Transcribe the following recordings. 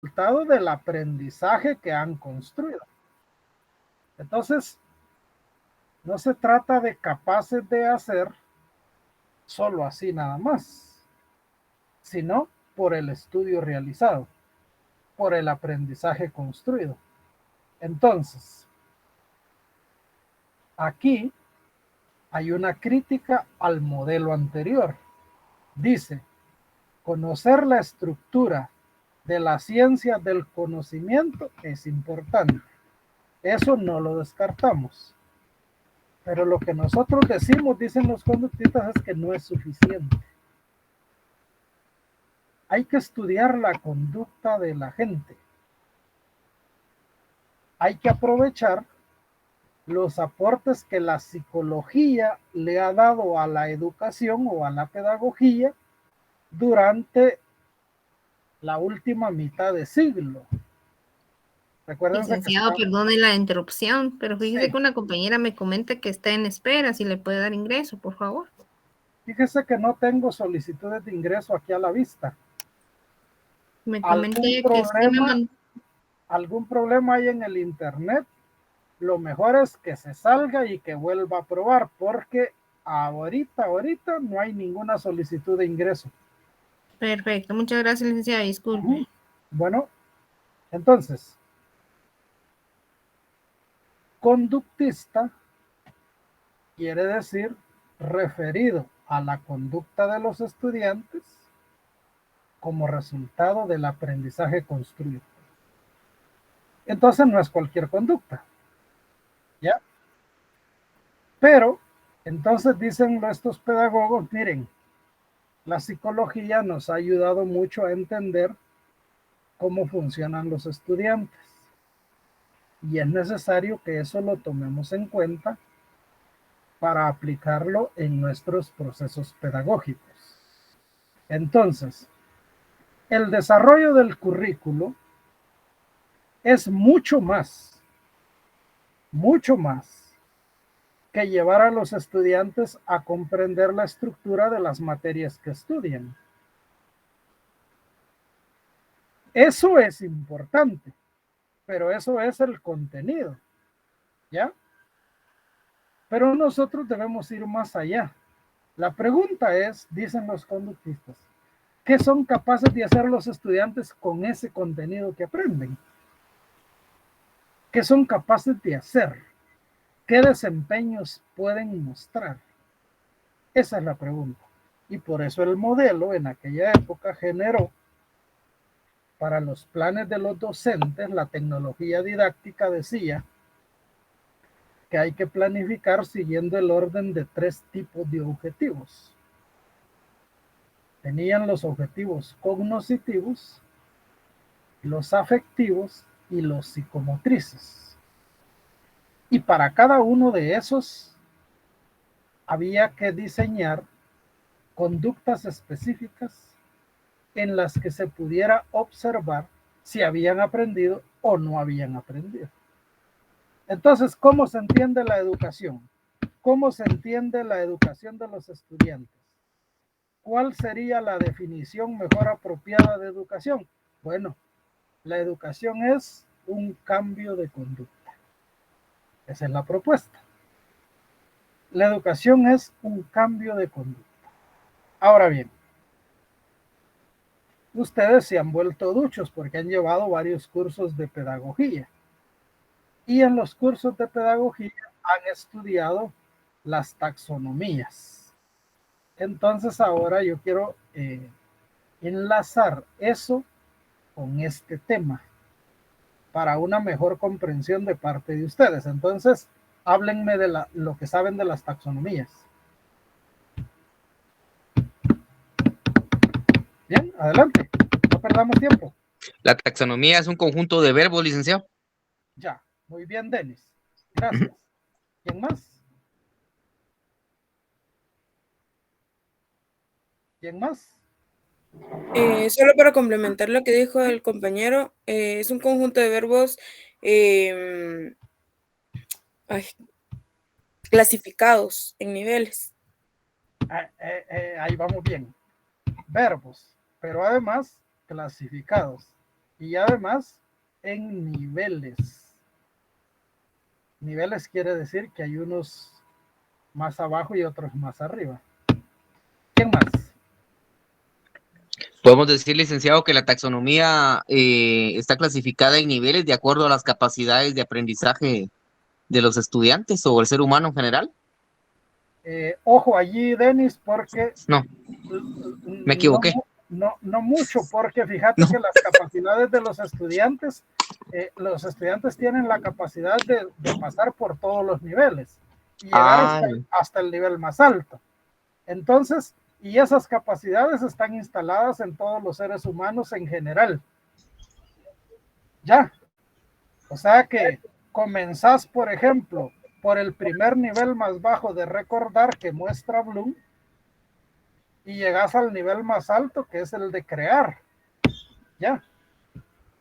resultado del aprendizaje que han construido. Entonces, no se trata de capaces de hacer solo así nada más, sino por el estudio realizado, por el aprendizaje construido. Entonces, aquí hay una crítica al modelo anterior. Dice, conocer la estructura de la ciencia del conocimiento es importante. Eso no lo descartamos. Pero lo que nosotros decimos, dicen los conductistas, es que no es suficiente. Hay que estudiar la conducta de la gente. Hay que aprovechar los aportes que la psicología le ha dado a la educación o a la pedagogía durante la última mitad de siglo. Recuérdense que Licenciado, está... perdone la interrupción, pero fíjese Sí, que una compañera me comenta que está en espera, si le puede dar ingreso, por favor. fíjese que no tengo solicitudes de ingreso aquí a la vista. Me comenta ¿Algún que sí me problema, mandó. algún problema hay en el internet? Lo mejor es que se salga y que vuelva a probar, porque ahorita no hay ninguna solicitud de ingreso. Perfecto, muchas gracias, licenciada, disculpe. Bueno, entonces, conductista quiere decir referido a la conducta de los estudiantes como resultado del aprendizaje construido. Entonces no es cualquier conducta, ¿ya? Pero, entonces dicen estos pedagogos, miren, la psicología nos ha ayudado mucho a entender cómo funcionan los estudiantes. Y es necesario que eso lo tomemos en cuenta para aplicarlo en nuestros procesos pedagógicos. Entonces, el desarrollo del currículo es mucho más que llevar a los estudiantes a comprender la estructura de las materias que estudian. Eso es importante, pero eso es el contenido, ¿ya? Pero nosotros debemos ir más allá. La pregunta es, dicen los conductistas, ¿qué son capaces de hacer los estudiantes con ese contenido que aprenden? ¿Qué son capaces de hacer? ¿Qué desempeños pueden mostrar? Esa es la pregunta. Y por eso el modelo en aquella época generó para los planes de los docentes, la tecnología didáctica decía que hay que planificar siguiendo el orden de 3 tipos de objetivos. Tenían los objetivos cognitivos, los afectivos y los psicomotrices. Y para cada uno de esos había que diseñar conductas específicas en las que se pudiera observar si habían aprendido o no habían aprendido. Entonces, ¿cómo se entiende la educación? ¿Cómo se entiende la educación de los estudiantes? ¿Cuál sería la definición mejor apropiada de educación? Bueno, la educación es un cambio de conducta. Esa es la propuesta. La educación es un cambio de conducta. Ahora bien, ustedes se han vuelto duchos porque han llevado varios cursos de pedagogía. Y en los cursos de pedagogía han estudiado las taxonomías. Entonces ahora yo quiero enlazar eso con este tema para una mejor comprensión de parte de ustedes. Entonces, háblenme de lo que saben de las taxonomías. Bien, adelante. No perdamos tiempo. La taxonomía es un conjunto de verbos, licenciado. Ya, muy bien, Denis. Gracias. ¿Quién más? ¿Quién más? Solo para complementar lo que dijo el compañero, es un conjunto de verbos eh, ay, clasificados en niveles. Ahí vamos bien. Verbos, pero además clasificados. y además en niveles. Niveles quiere decir que hay unos más abajo y otros más arriba. ¿Quién más? Podemos decir, licenciado, que la taxonomía está clasificada en niveles de acuerdo a las capacidades de aprendizaje de los estudiantes o el ser humano en general. Ojo allí, Denis, porque No, me no, equivoqué. no mucho, porque fíjate No. que las capacidades de los estudiantes tienen la capacidad de pasar por todos los niveles y llegar hasta el nivel más alto. Entonces, y esas capacidades están instaladas en todos los seres humanos en general. Ya. O sea que comenzás, por ejemplo, por el primer nivel más bajo de recordar que muestra Bloom y llegas al nivel más alto que es el de crear. Ya.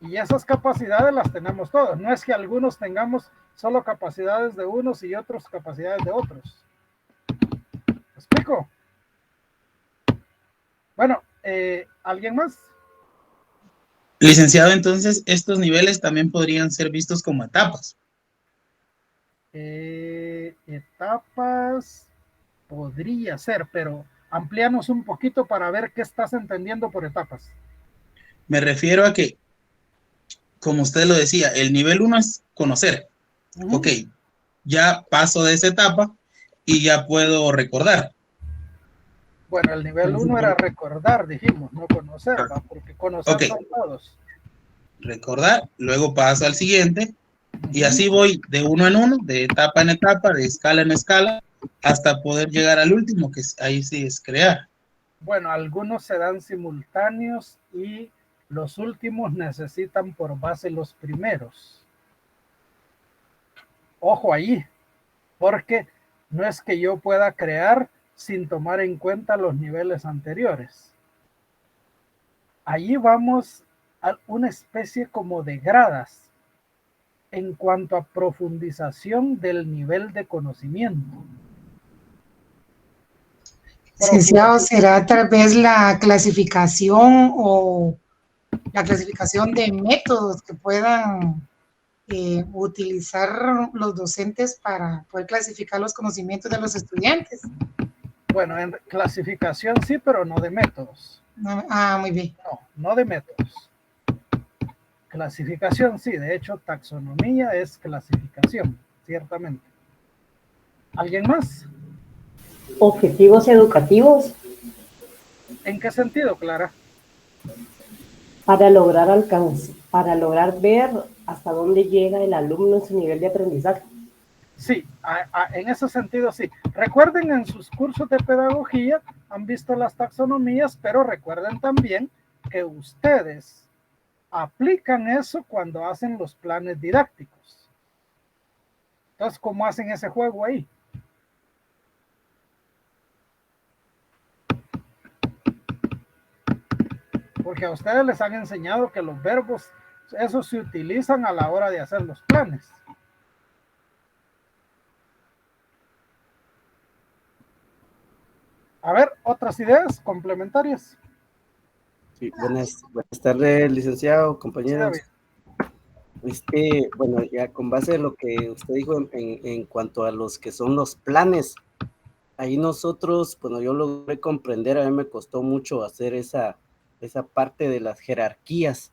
Y esas capacidades las tenemos todos. No es que algunos tengamos solo capacidades de unos y otros capacidades de otros. ¿Me explico? Bueno, ¿alguien más? Licenciado, entonces, estos niveles también podrían ser vistos como etapas. Etapas podría ser, pero amplíanos un poquito para ver qué estás entendiendo por etapas. Me refiero a que, como usted lo decía, el nivel 1 es conocer. Ok, ya paso de esa etapa y ya puedo recordar. Bueno, el nivel 1 era recordar, dijimos, no conocer, ¿va? Porque conocer son todos. Recordar, luego paso al siguiente y así voy de uno en uno, de etapa en etapa, de escala en escala, hasta poder llegar al último, que ahí sí es crear. Bueno, algunos se dan simultáneos y los últimos necesitan por base los primeros. Ojo ahí, porque no es que yo pueda crear sin tomar en cuenta los niveles anteriores. Allí vamos a una especie como de gradas en cuanto a profundización del nivel de conocimiento. Licenciado, ¿será tal vez la clasificación o la clasificación de métodos que puedan utilizar los docentes para poder clasificar los conocimientos de los estudiantes? Bueno, en clasificación sí, pero no de métodos. Muy bien. No de métodos. Clasificación sí, de hecho taxonomía es clasificación, ciertamente. ¿Alguien más? Objetivos educativos. ¿En qué sentido, Clara? Para lograr ver hasta dónde llega el alumno en su nivel de aprendizaje. Sí, en ese sentido sí. Recuerden, en sus cursos de pedagogía han visto las taxonomías, pero recuerden también que ustedes aplican eso cuando hacen los planes didácticos. Entonces, ¿cómo hacen ese juego ahí? Porque a ustedes les han enseñado que los verbos, esos se utilizan a la hora de hacer los planes. A ver, otras ideas complementarias. Sí, buenas tardes, licenciado, compañeros. Bueno, ya con base en lo que usted dijo en cuanto a los que son los planes, ahí nosotros, bueno, yo logré comprender, a mí me costó mucho hacer esa parte de las jerarquías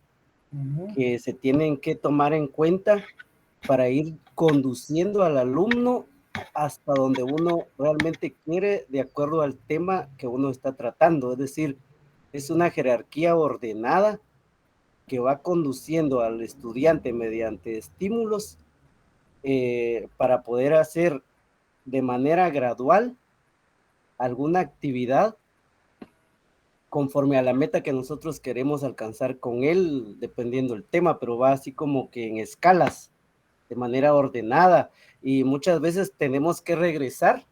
que se tienen que tomar en cuenta para ir conduciendo al alumno hasta donde uno realmente quiere, de acuerdo al tema que uno está tratando. Es decir, es una jerarquía ordenada que va conduciendo al estudiante mediante estímulos para poder hacer de manera gradual alguna actividad conforme a la meta que nosotros queremos alcanzar con él, dependiendo del tema, pero va así como que en escalas, de manera ordenada, y muchas veces tenemos que regresar,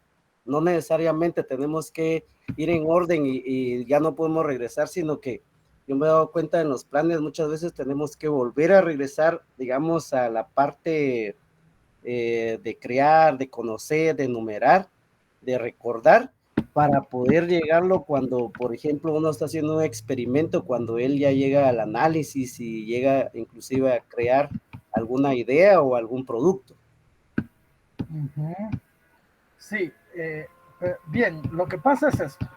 no necesariamente tenemos que ir en orden y ya no podemos regresar, sino que yo me he dado cuenta en los planes, muchas veces tenemos que volver a regresar, digamos, a la parte de crear, de conocer, de enumerar, de recordar, para poder llegarlo cuando, por ejemplo, uno está haciendo un experimento, cuando él ya llega al análisis y llega inclusive a crear alguna idea o algún producto. Ujú. Sí, bien, lo que pasa es esto.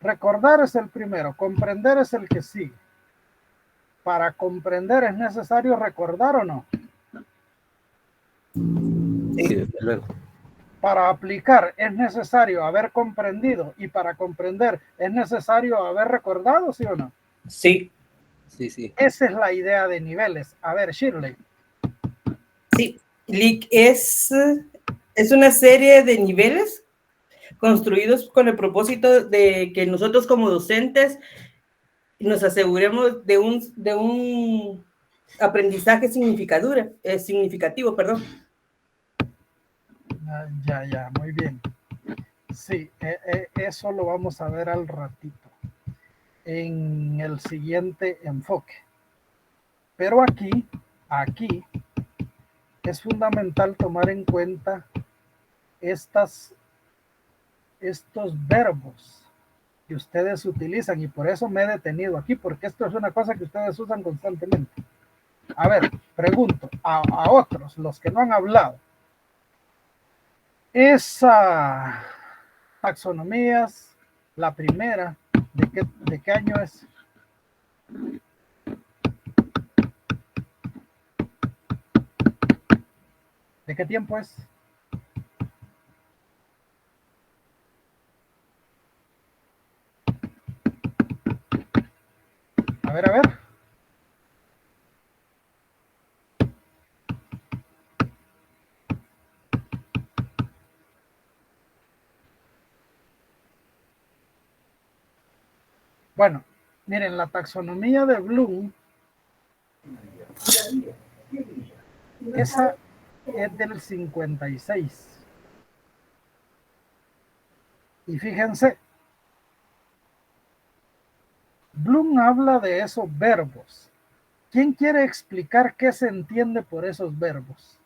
Recordar es el primero, comprender es el que sigue. Para comprender es necesario recordar o no. Sí, desde luego. Para aplicar es necesario haber comprendido y para comprender es necesario haber recordado, ¿sí o no? Sí, Sí, sí. Esa es la idea de niveles. A ver, Shirley. sí. LIC es una serie de niveles construidos con el propósito de que nosotros como docentes nos aseguremos de un aprendizaje significativo, perdón. Ya, muy bien. Sí, eso lo vamos a ver al ratito en el siguiente enfoque. Pero aquí es fundamental tomar en cuenta estos verbos que ustedes utilizan y por eso me he detenido aquí, porque esto es una cosa que ustedes usan constantemente. A ver, pregunto a otros, los que no han hablado. Esa taxonomías, la primera, ¿de qué año es? ¿De qué tiempo es? A ver. Bueno, miren, la taxonomía de Bloom, esa es del 56. Y fíjense, Bloom habla de esos verbos. ¿Quién quiere explicar qué se entiende por esos verbos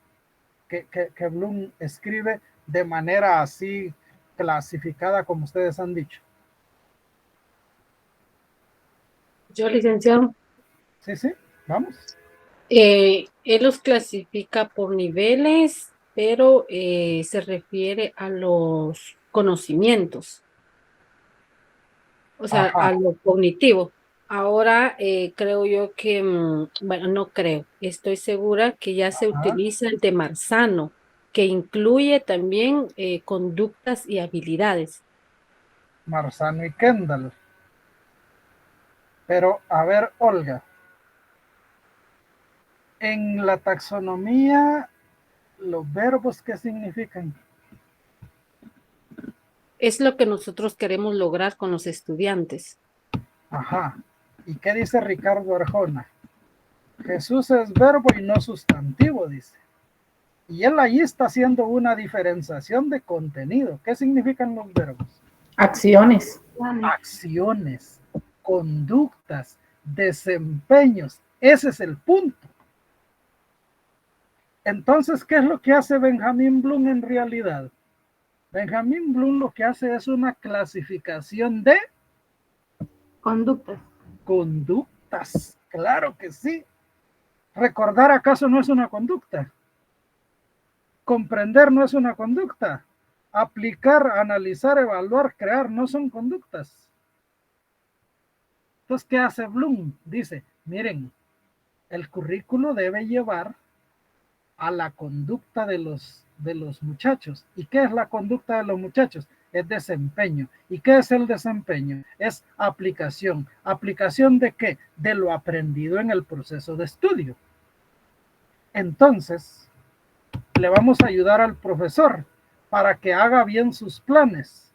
que Bloom escribe de manera así clasificada como ustedes han dicho? Yo, licenciado, Sí, vamos. él los clasifica por niveles, pero se refiere a los conocimientos, o sea, Ajá. a lo cognitivo. Ahora creo yo que, bueno, no creo, estoy segura que ya se Ajá. utiliza el de Marzano, que incluye también conductas y habilidades. Marzano y Kendall. Pero, a ver, Olga, en la taxonomía, los verbos, ¿qué significan? Es lo que nosotros queremos lograr con los estudiantes. Ajá. ¿Y qué dice Ricardo Arjona? Jesús es verbo y no sustantivo, dice. Y él ahí está haciendo una diferenciación de contenido. ¿Qué significan los verbos? Acciones. Acciones, conductas, desempeños. Ese es el punto. Entonces, ¿qué es lo que hace Benjamin Bloom en realidad? Benjamin Bloom lo que hace es una clasificación de conductas. Claro que sí. ¿Recordar acaso no es una conducta? ¿Comprender no es una conducta? Aplicar, analizar, evaluar, crear no son conductas. Entonces, ¿qué hace Bloom? Dice, miren, el currículo debe llevar a la conducta de los muchachos. ¿Y qué es la conducta de los muchachos? Es desempeño. ¿Y qué es el desempeño? Es aplicación. ¿Aplicación de qué? De lo aprendido en el proceso de estudio. Entonces, le vamos a ayudar al profesor para que haga bien sus planes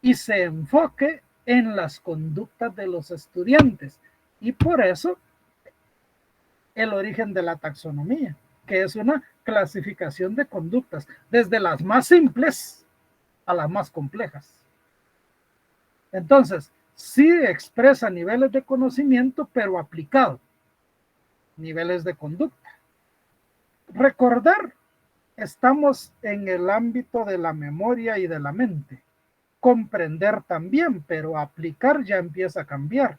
y se enfoque en las conductas de los estudiantes. Y por eso, el origen de la taxonomía, que es una clasificación de conductas, desde las más simples a las más complejas. Entonces, sí expresa niveles de conocimiento, pero aplicado, niveles de conducta. Recordar estamos en el ámbito de la memoria y de la mente. Comprender también, pero aplicar ya empieza a cambiar.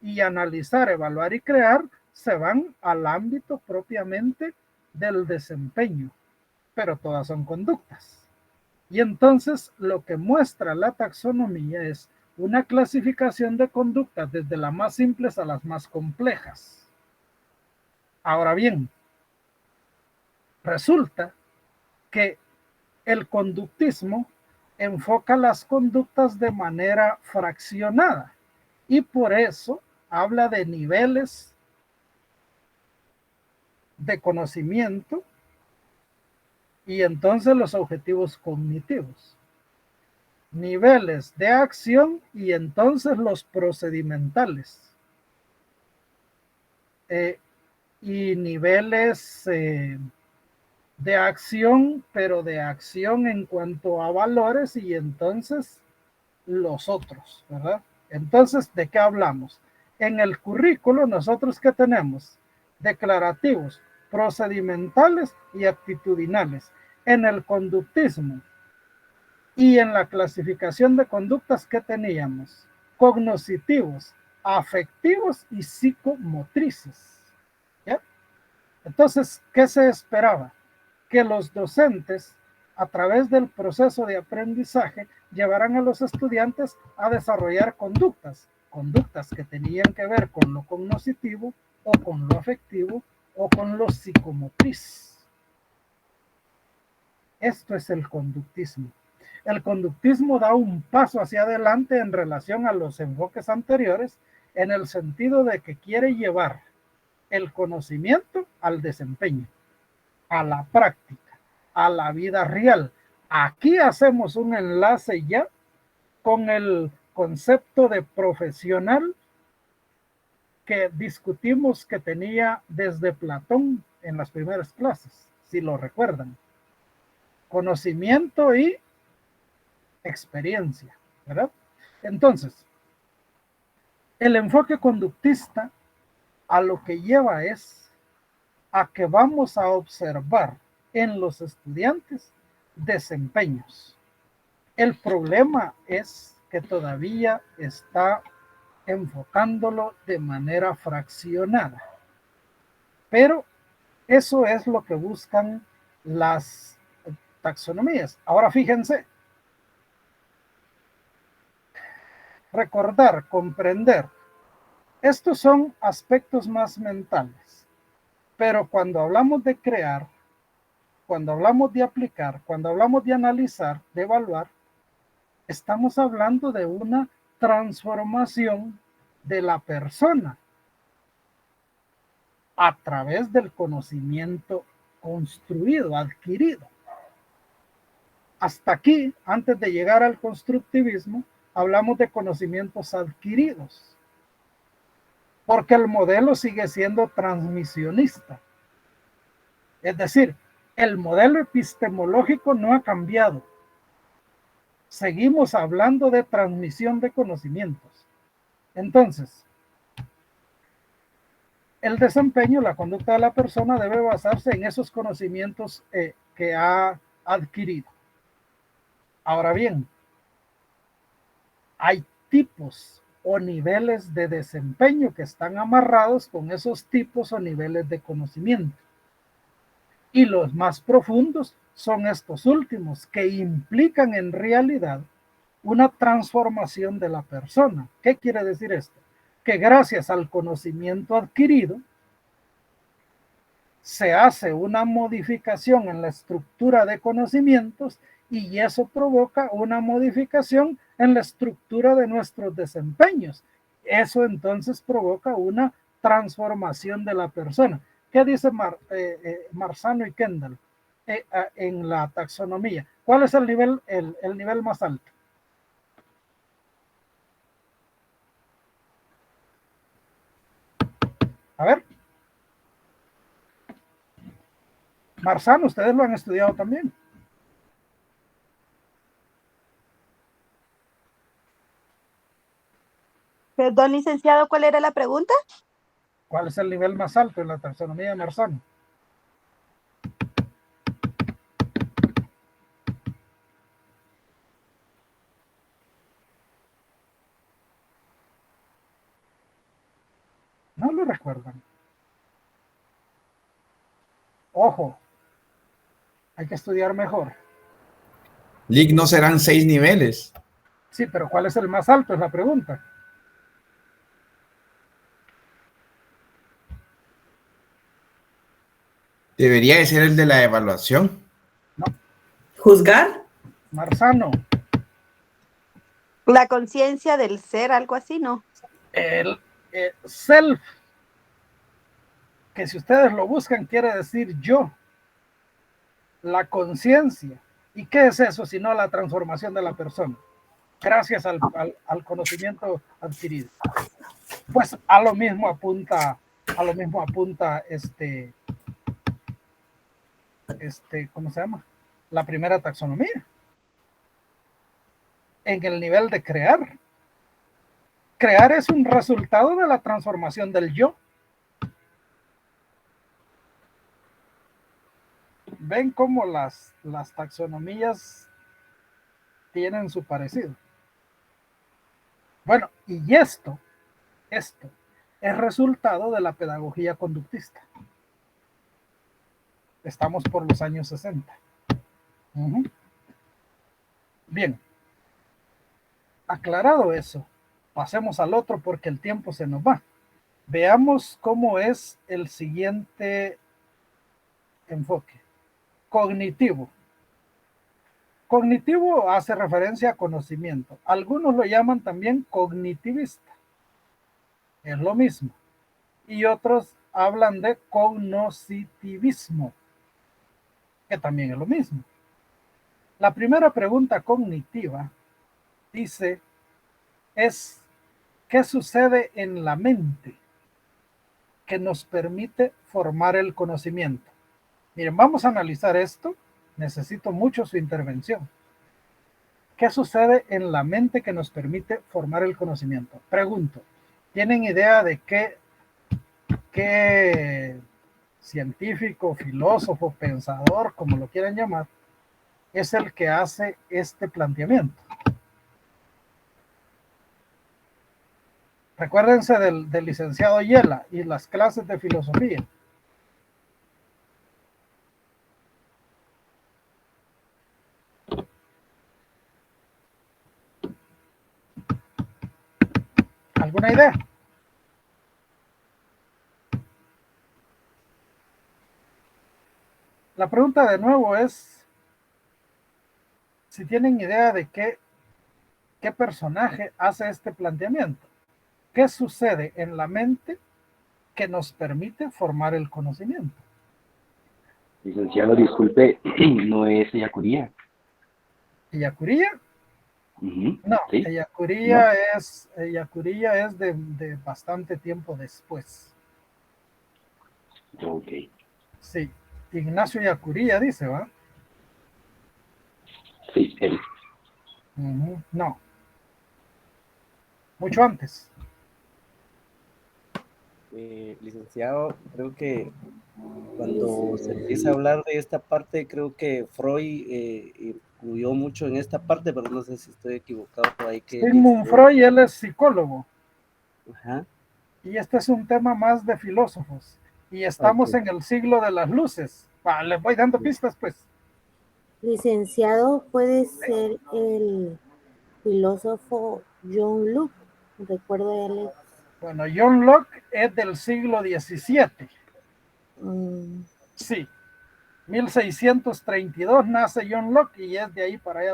Y analizar, evaluar y crear se van al ámbito propiamente del desempeño, pero todas son conductas. Y entonces lo que muestra la taxonomía es una clasificación de conductas desde las más simples a las más complejas. Ahora bien, resulta que el conductismo enfoca las conductas de manera fraccionada y por eso habla de niveles de conocimiento y entonces los objetivos cognitivos, niveles de acción y entonces los procedimentales, y niveles de acción, pero de acción en cuanto a valores y entonces los otros, ¿verdad? Entonces, ¿de qué hablamos? En el currículo, nosotros ¿qué tenemos? Declarativos, procedimentales y actitudinales. En el conductismo y en la clasificación de conductas, ¿qué teníamos? Cognitivos, afectivos y psicomotrices. ¿Ya? Entonces, ¿qué se esperaba? Que los docentes, a través del proceso de aprendizaje, llevarán a los estudiantes a desarrollar conductas que tenían que ver con lo cognitivo o con lo afectivo o con lo psicomotriz. Esto es el conductismo. El conductismo da un paso hacia adelante en relación a los enfoques anteriores, en el sentido de que quiere llevar el conocimiento al desempeño, a la práctica, a la vida real. Aquí hacemos un enlace ya con el concepto de profesional que discutimos, que tenía desde Platón en las primeras clases, si lo recuerdan. Conocimiento y experiencia, ¿verdad? Entonces, el enfoque conductista a lo que lleva es a que vamos a observar en los estudiantes desempeños. El problema es que todavía está enfocándolo de manera fraccionada. Pero eso es lo que buscan las taxonomías. Ahora fíjense, recordar, comprender, estos son aspectos más mentales. Pero cuando hablamos de crear, cuando hablamos de aplicar, cuando hablamos de analizar, de evaluar, estamos hablando de una transformación de la persona a través del conocimiento construido, adquirido. Hasta aquí, antes de llegar al constructivismo, hablamos de conocimientos adquiridos, porque el modelo sigue siendo transmisionista. Es decir, el modelo epistemológico no ha cambiado. Seguimos hablando de transmisión de conocimientos. Entonces, el desempeño, la conducta de la persona debe basarse en esos conocimientos que ha adquirido. Ahora bien, hay tipos o niveles de desempeño que están amarrados con esos tipos o niveles de conocimiento. Y los más profundos son estos últimos, que implican en realidad una transformación de la persona. ¿Qué quiere decir esto? Que gracias al conocimiento adquirido se hace una modificación en la estructura de conocimientos y eso provoca una modificación en la estructura de nuestros desempeños. Eso entonces provoca una transformación de la persona. ¿Qué dice Marzano y Kendall en la taxonomía? ¿Cuál es el nivel más alto? A ver. Marzano, ustedes lo han estudiado también. Perdón, licenciado, ¿cuál era la pregunta? ¿Cuál es el nivel más alto en la taxonomía de Marzano? Ojo, hay que estudiar mejor. Lick, no serán 6 niveles. Sí, pero ¿cuál es el más alto? Es la pregunta. Debería de ser el de la evaluación. ¿Juzgar? Marzano. La conciencia del ser, algo así, ¿no? El self, que si ustedes lo buscan quiere decir yo. La conciencia. ¿Y qué es eso sino la transformación de la persona? Gracias al conocimiento adquirido. Pues a lo mismo apunta ¿cómo se llama? La primera taxonomía. En el nivel de crear. Crear es un resultado de la transformación del yo. Ven cómo las taxonomías tienen su parecido. Bueno, y esto es resultado de la pedagogía conductista. Estamos por los años 60. Bien. Aclarado eso, pasemos al otro porque el tiempo se nos va. Veamos cómo es el siguiente enfoque. Cognitivo. Cognitivo hace referencia a conocimiento. Algunos lo llaman también cognitivista. Es lo mismo. Y otros hablan de cognoscitivismo, que también es lo mismo. La primera pregunta cognitiva dice, ¿qué sucede en la mente que nos permite formar el conocimiento? Miren, vamos a analizar esto. Necesito mucho su intervención. ¿Qué sucede en la mente que nos permite formar el conocimiento? Pregunto, ¿tienen idea de qué científico, filósofo, pensador, como lo quieran llamar, es el que hace este planteamiento? Recuérdense del licenciado Yela y las clases de filosofía. ¿Alguna idea? La pregunta de nuevo es si tienen idea de qué personaje hace este planteamiento. ¿Qué sucede en la mente que nos permite formar el conocimiento? Licenciado, disculpe, ¿no es Ellacuría? ¿Ellacuría? No, ¿Sí? Ellacuría es de bastante tiempo después. Ok. Sí, Ignacio Ellacuría dice, ¿va? Sí, él. No. Mucho antes. Licenciado, creo que cuando se empieza a hablar de esta parte, creo que Freud incluyó mucho en esta parte, pero no sé si estoy equivocado. Ahí que Sigmund Freud, él es psicólogo. Ajá. Y este es un tema más de filósofos. Y estamos en el siglo de las luces. Les voy dando pistas, pues. Licenciado, puede ser el filósofo John Locke, recuerdo él. Bueno, John Locke es del siglo XVII. Sí, 1632 nace John Locke y es de ahí para allá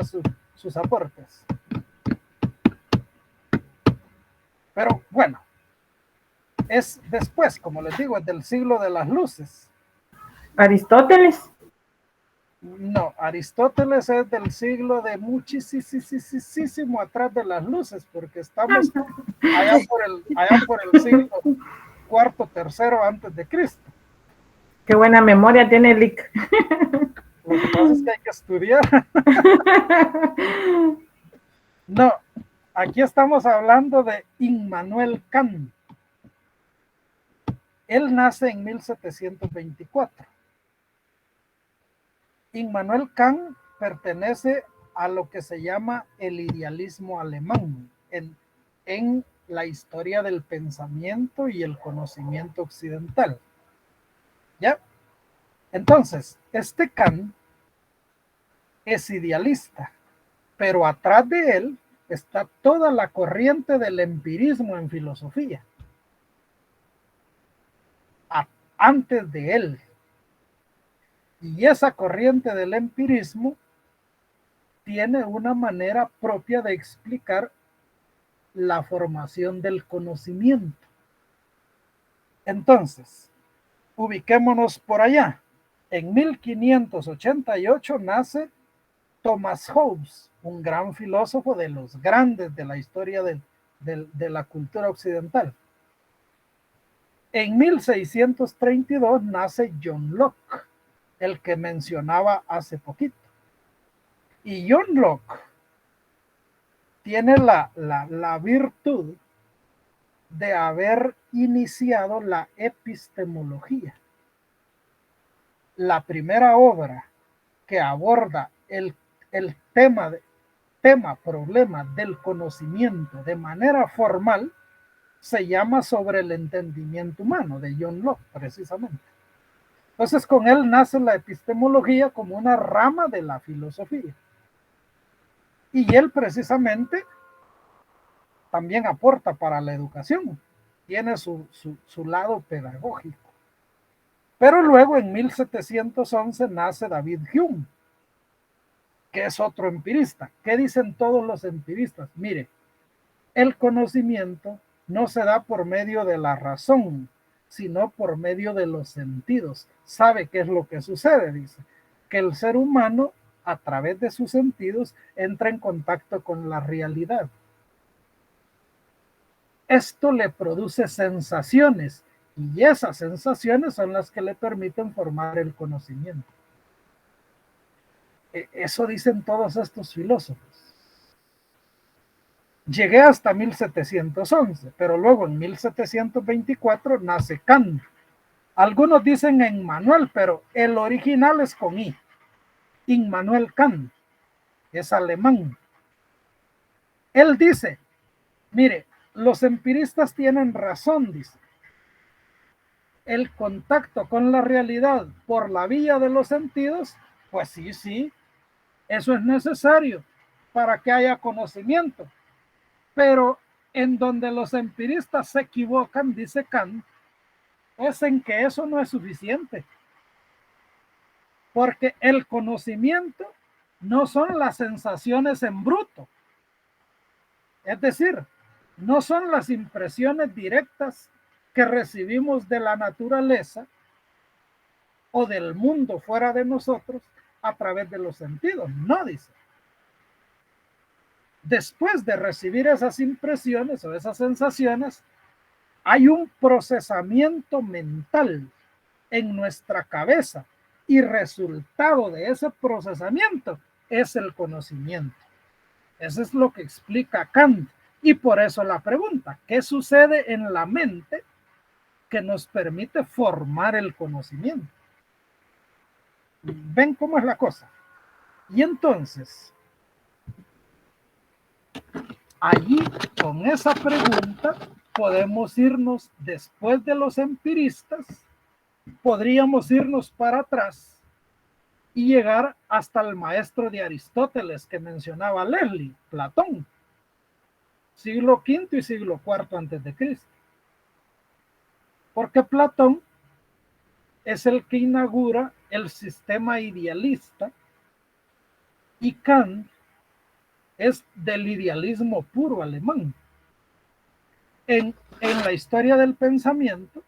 sus aportes. Pero bueno, es después, como les digo, es del siglo de las luces. Aristóteles. No, Aristóteles es del siglo de muchísimo atrás de las luces, porque estamos allá por el siglo cuarto, tercero antes de Cristo. Qué buena memoria tiene Lick. Lo que pasa es que hay que estudiar. No, aquí estamos hablando de Immanuel Kant. Él nace en 1724. Immanuel Kant pertenece a lo que se llama el idealismo alemán en la historia del pensamiento y el conocimiento occidental. ¿Ya? Entonces, este Kant es idealista, pero atrás de él está toda la corriente del empirismo en filosofía. Antes de él. Y esa corriente del empirismo tiene una manera propia de explicar la formación del conocimiento. Entonces, ubiquémonos por allá. En 1588 nace Thomas Hobbes, un gran filósofo de los grandes de la historia de la cultura occidental. En 1632 nace John Locke, el que mencionaba hace poquito. Y John Locke tiene la virtud de haber iniciado la epistemología. La primera obra que aborda el problema del conocimiento de manera formal se llama Sobre el entendimiento humano, de John Locke, precisamente. Entonces, con él nace la epistemología como una rama de la filosofía. Y él precisamente también aporta para la educación. Tiene su lado pedagógico. Pero luego, en 1711, nace David Hume, que es otro empirista. ¿Qué dicen todos los empiristas? Mire, el conocimiento no se da por medio de la razón, sino por medio de los sentidos. ¿Sabe qué es lo que sucede? Dice, que el ser humano, a través de sus sentidos, entra en contacto con la realidad. Esto le produce sensaciones, y esas sensaciones son las que le permiten formar el conocimiento. Eso dicen todos estos filósofos. Llegué hasta 1711, pero luego en 1724 nace Kant. Algunos dicen Immanuel, pero el original es con I. Immanuel Kant, es alemán. Él dice, mire, los empiristas tienen razón, dice. El contacto con la realidad por la vía de los sentidos, pues sí, eso es necesario para que haya conocimiento. Pero en donde los empiristas se equivocan, dice Kant, es en que eso no es suficiente. Porque el conocimiento no son las sensaciones en bruto. Es decir, no son las impresiones directas que recibimos de la naturaleza o del mundo fuera de nosotros a través de los sentidos. No, dice. Después de recibir esas impresiones o esas sensaciones, hay un procesamiento mental en nuestra cabeza y resultado de ese procesamiento es el conocimiento. Eso es lo que explica Kant. Y por eso la pregunta, ¿qué sucede en la mente que nos permite formar el conocimiento? ¿Ven cómo es la cosa? Y entonces, allí, con esa pregunta, podemos irnos después de los empiristas, podríamos irnos para atrás y llegar hasta el maestro de Aristóteles que mencionaba Leslie, Platón, siglo V y siglo IV antes de Cristo. Porque Platón es el que inaugura el sistema idealista y Kant es del idealismo puro alemán. En la historia del pensamiento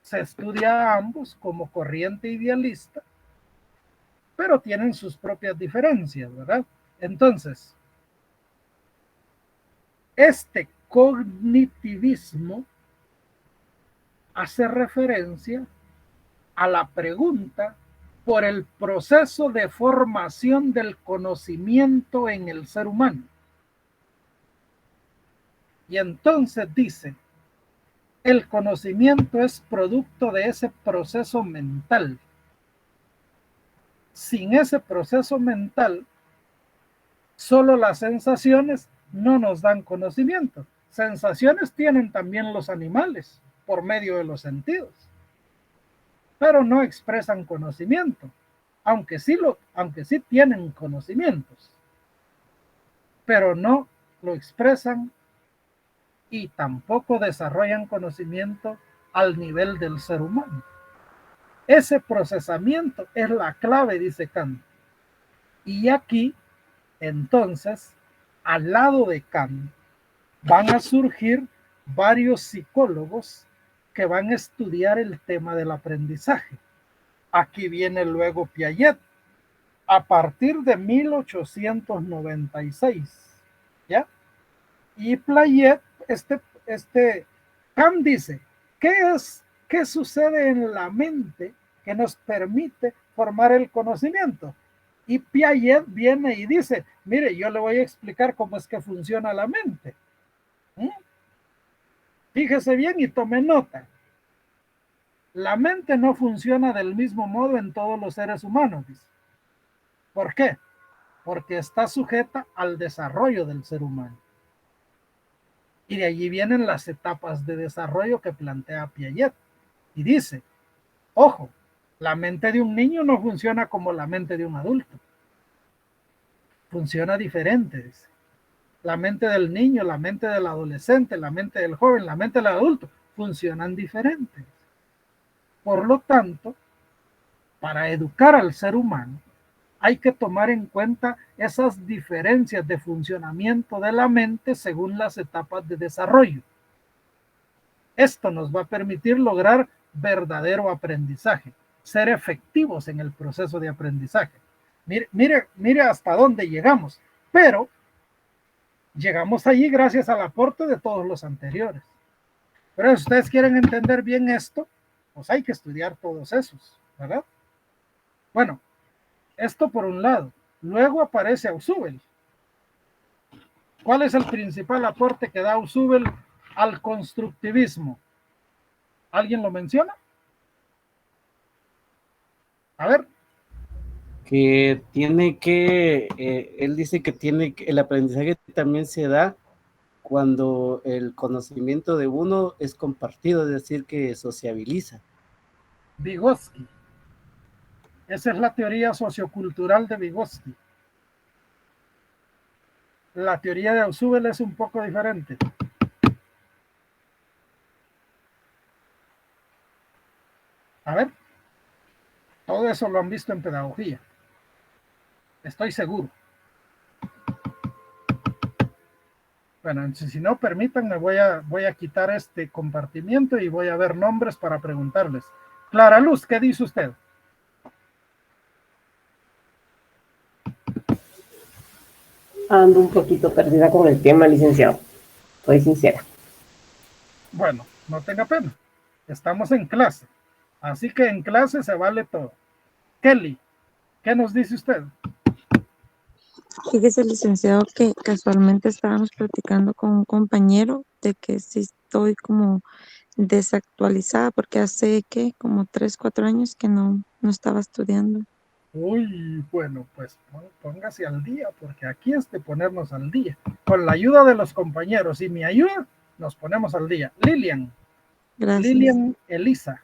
se estudia a ambos como corriente idealista, pero tienen sus propias diferencias, ¿verdad? Entonces, este cognitivismo hace referencia a la pregunta por el proceso de formación del conocimiento en el ser humano. Y entonces dice, el conocimiento es producto de ese proceso mental. Sin ese proceso mental, solo las sensaciones no nos dan conocimiento. Sensaciones tienen también los animales por medio de los sentidos. pero no expresan conocimiento, aunque sí tienen conocimientos, pero no lo expresan y tampoco desarrollan conocimiento al nivel del ser humano. Ese procesamiento es la clave, dice Kant. Y aquí, entonces, al lado de Kant, van a surgir varios psicólogos que van a estudiar el tema del aprendizaje. Aquí viene luego Piaget, a partir de 1896, ¿ya? Y Piaget, Kant dice, ¿qué sucede en la mente que nos permite formar el conocimiento? Y Piaget viene y dice, mire, yo le voy a explicar cómo es que funciona la mente. Fíjese bien y tome nota. La mente no funciona del mismo modo en todos los seres humanos, dice. ¿Por qué? Porque está sujeta al desarrollo del ser humano. Y de allí vienen las etapas de desarrollo que plantea Piaget. Y dice, ojo, la mente de un niño no funciona como la mente de un adulto. Funciona diferente, dice. La mente del niño, la mente del adolescente, la mente del joven, la mente del adulto, funcionan diferentes. Por lo tanto, para educar al ser humano, hay que tomar en cuenta esas diferencias de funcionamiento de la mente según las etapas de desarrollo. Esto nos va a permitir lograr verdadero aprendizaje, ser efectivos en el proceso de aprendizaje. Mire hasta dónde llegamos, pero llegamos allí gracias al aporte de todos los anteriores. Pero si ustedes quieren entender bien esto, pues hay que estudiar todos esos, ¿verdad? Bueno, esto por un lado. Luego aparece Ausubel. ¿Cuál es el principal aporte que da Ausubel al constructivismo? ¿Alguien lo menciona? A ver. Que tiene que, él dice que el aprendizaje también se da cuando el conocimiento de uno es compartido, es decir, que sociabiliza. Vygotsky. Esa es la teoría sociocultural de Vygotsky. La teoría de Ausubel es un poco diferente. A ver, todo eso lo han visto en pedagogía. Estoy seguro. Bueno, si no, permítanme, voy a quitar este compartimiento y voy a ver nombres para preguntarles. Clara Luz, ¿qué dice usted? Ando un poquito perdida con el tema, licenciado. Soy sincera. Bueno, no tenga pena. Estamos en clase. Así que en clase se vale todo. Kelly, ¿qué nos dice usted? Fíjese, licenciado, que casualmente estábamos platicando con un compañero de que sí estoy como desactualizada porque hace que como 3, 4 años que no estaba estudiando. Uy, bueno, pues póngase al día, porque aquí es de ponernos al día. Con la ayuda de los compañeros y mi ayuda, nos ponemos al día. Lilian. Gracias. Lilian Elisa.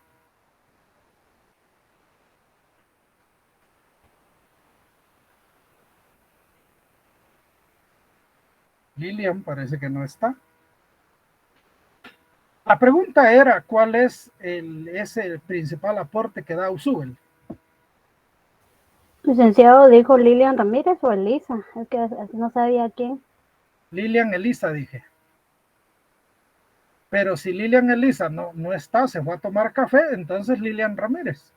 Lilian parece que no está. La pregunta era, ¿cuál es ese principal aporte que da Ausubel? Licenciado, dijo Lilian Ramírez o Elisa, es que así no sabía quién. Lilian Elisa, dije. Pero si Lilian Elisa no está, se fue a tomar café, entonces Lilian Ramírez.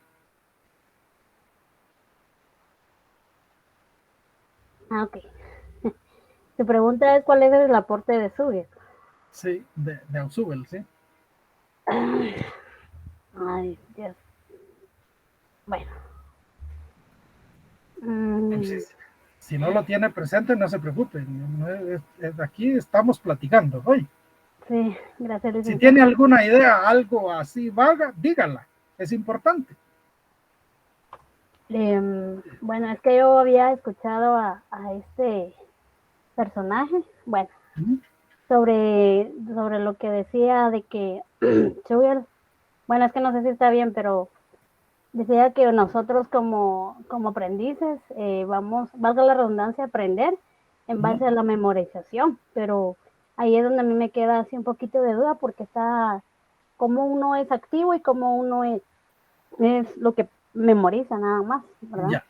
Ah, ok. Su pregunta es cuál es el aporte de Ausubel. Sí, de Ausubel, sí. Ay, Dios. Bueno. Si no lo tiene presente, no se preocupe. Aquí estamos platicando hoy. Sí, gracias, licenciado. Si tiene alguna idea, algo así vaga, dígala. Es importante. Bueno, es que yo había escuchado a este personaje, bueno, sobre lo que decía de que Ausubel, bueno, es que no sé si está bien, pero Decía que nosotros como aprendices vamos, valga la redundancia, a aprender en base a la memorización, pero ahí es donde a mí me queda así un poquito de duda porque está cómo uno es activo y cómo uno es lo que memoriza nada más, ¿verdad? Ya.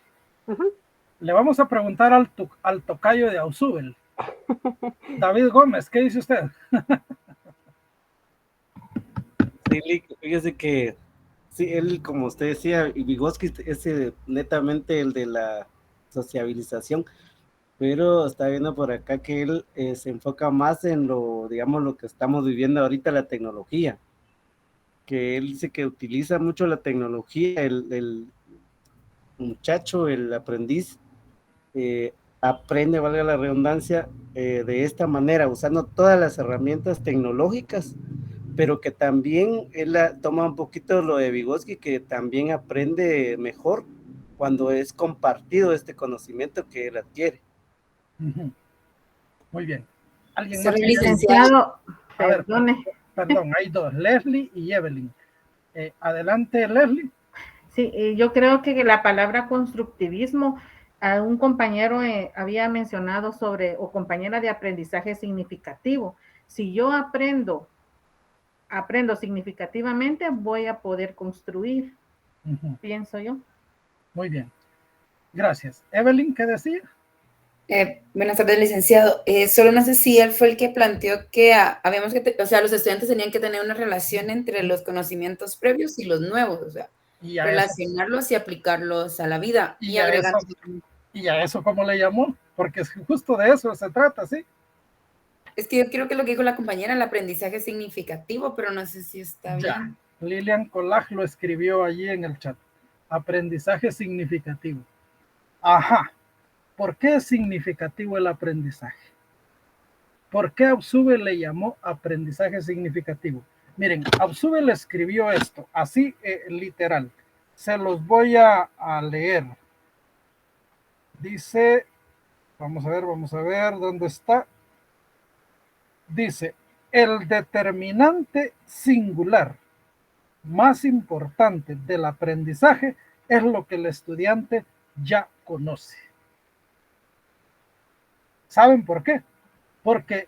Le vamos a preguntar al tocayo de Ausubel. David Gómez, ¿qué dice usted? Sí, fíjese que sí, él, como usted decía, y Vygotsky es netamente el de la sociabilización, pero está viendo por acá que él se enfoca más en lo, digamos, lo que estamos viviendo ahorita, la tecnología, que él dice que utiliza mucho la tecnología, el muchacho, el aprendiz, aprende, valga la redundancia, de esta manera, usando todas las herramientas tecnológicas, pero que también él toma un poquito lo de Vygotsky, que también aprende mejor cuando es compartido este conocimiento que él adquiere. Muy bien. ¿Alguien Señor más? licenciado, A ver, perdone. perdón, hay dos, Leslie y Evelyn. Adelante, Leslie. Sí, yo creo que la palabra constructivismo, a un compañero había mencionado sobre, o compañera de aprendizaje significativo. Si yo aprendo significativamente, voy a poder construir, pienso yo. Muy bien. Gracias. Evelyn, ¿qué decía? Buenas tardes, licenciado. Solo no sé si él fue el que planteó que habíamos que, o sea, los estudiantes tenían que tener una relación entre los conocimientos previos y los nuevos, o sea, relacionarlos y aplicarlos a la vida. ¿Y a eso cómo le llamó? Porque justo de eso se trata, ¿sí? Es que yo creo que lo que dijo la compañera, el aprendizaje significativo, pero no sé si está bien. Lilian Colaj lo escribió allí en el chat. Aprendizaje significativo. Ajá. ¿Por qué es significativo el aprendizaje? ¿Por qué Ausubel le llamó aprendizaje significativo? Miren, Ausubel escribió esto, así literal. Se los voy a leer. Dice, vamos a ver, ¿dónde está? Dice, el determinante singular más importante del aprendizaje es lo que el estudiante ya conoce. ¿Saben por qué? Porque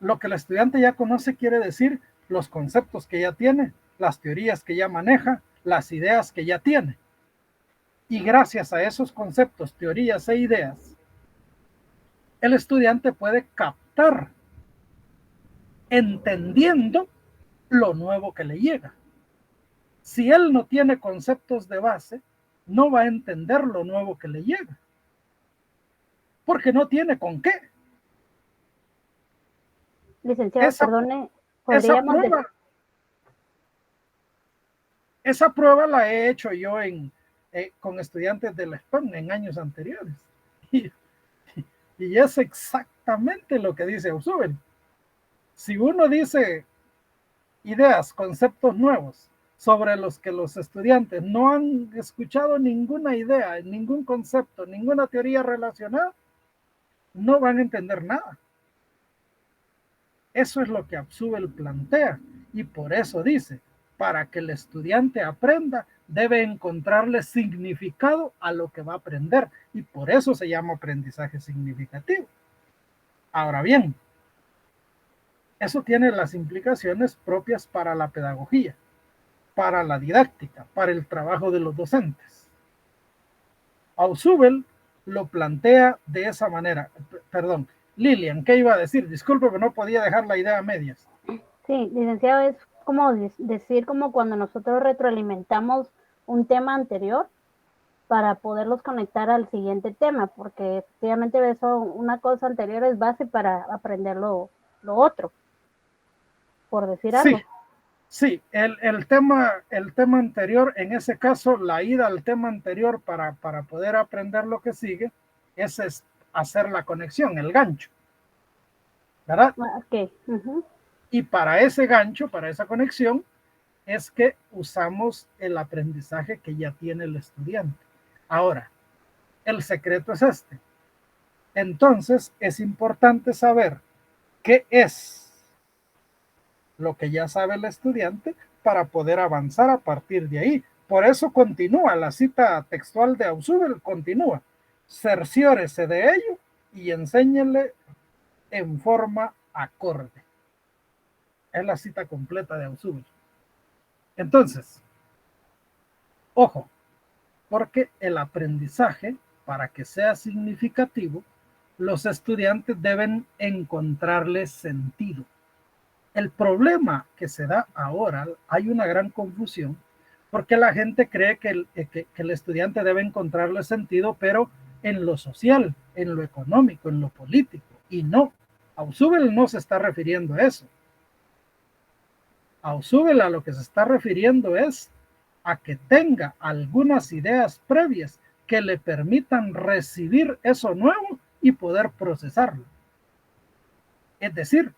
lo que el estudiante ya conoce quiere decir los conceptos que ya tiene, las teorías que ya maneja, las ideas que ya tiene. Y gracias a esos conceptos, teorías e ideas, el estudiante puede captar, entendiendo lo nuevo que le llega. Si él no tiene conceptos de base, no va a entender lo nuevo que le llega. Porque no tiene con qué. Licenciado, perdone, podríamos esa prueba la he hecho yo con estudiantes de la SPAN en años anteriores. Y es exactamente lo que dice Ausubel. Si uno dice ideas, conceptos nuevos sobre los que los estudiantes no han escuchado ninguna idea, ningún concepto, ninguna teoría relacionada, no van a entender nada. Eso es lo que Ausubel plantea y por eso dice, para que el estudiante aprenda, debe encontrarle significado a lo que va a aprender y por eso se llama aprendizaje significativo. Ahora bien, eso tiene las implicaciones propias para la pedagogía, para la didáctica, para el trabajo de los docentes. Ausubel lo plantea de esa manera. Perdón, Lilian, ¿qué iba a decir? Disculpe, pero no podía dejar la idea a medias. Sí, licenciado, es como decir como cuando nosotros retroalimentamos un tema anterior para poderlos conectar al siguiente tema, porque efectivamente eso, una cosa anterior es base para aprender lo otro, por decir algo. Sí, el tema anterior, en ese caso, la ida al tema anterior para poder aprender lo que sigue, es hacer la conexión, el gancho, ¿verdad? Okay. Y para ese gancho, para esa conexión, es que usamos el aprendizaje que ya tiene el estudiante. Ahora, el secreto es este. Entonces, es importante saber qué es lo que ya sabe el estudiante para poder avanzar a partir de ahí, por eso continúa la cita textual de Ausubel, continúa: cerciórese de ello y enséñele en forma acorde. Es la cita completa de Ausubel. Entonces, ojo, porque el aprendizaje, para que sea significativo, los estudiantes deben encontrarle sentido. El problema que se da ahora, hay una gran confusión, porque la gente cree que el estudiante debe encontrarle sentido, pero en lo social, en lo económico, en lo político, y no. Ausubel no se está refiriendo a eso. Ausubel a lo que se está refiriendo es a que tenga algunas ideas previas que le permitan recibir eso nuevo y poder procesarlo. Es decir,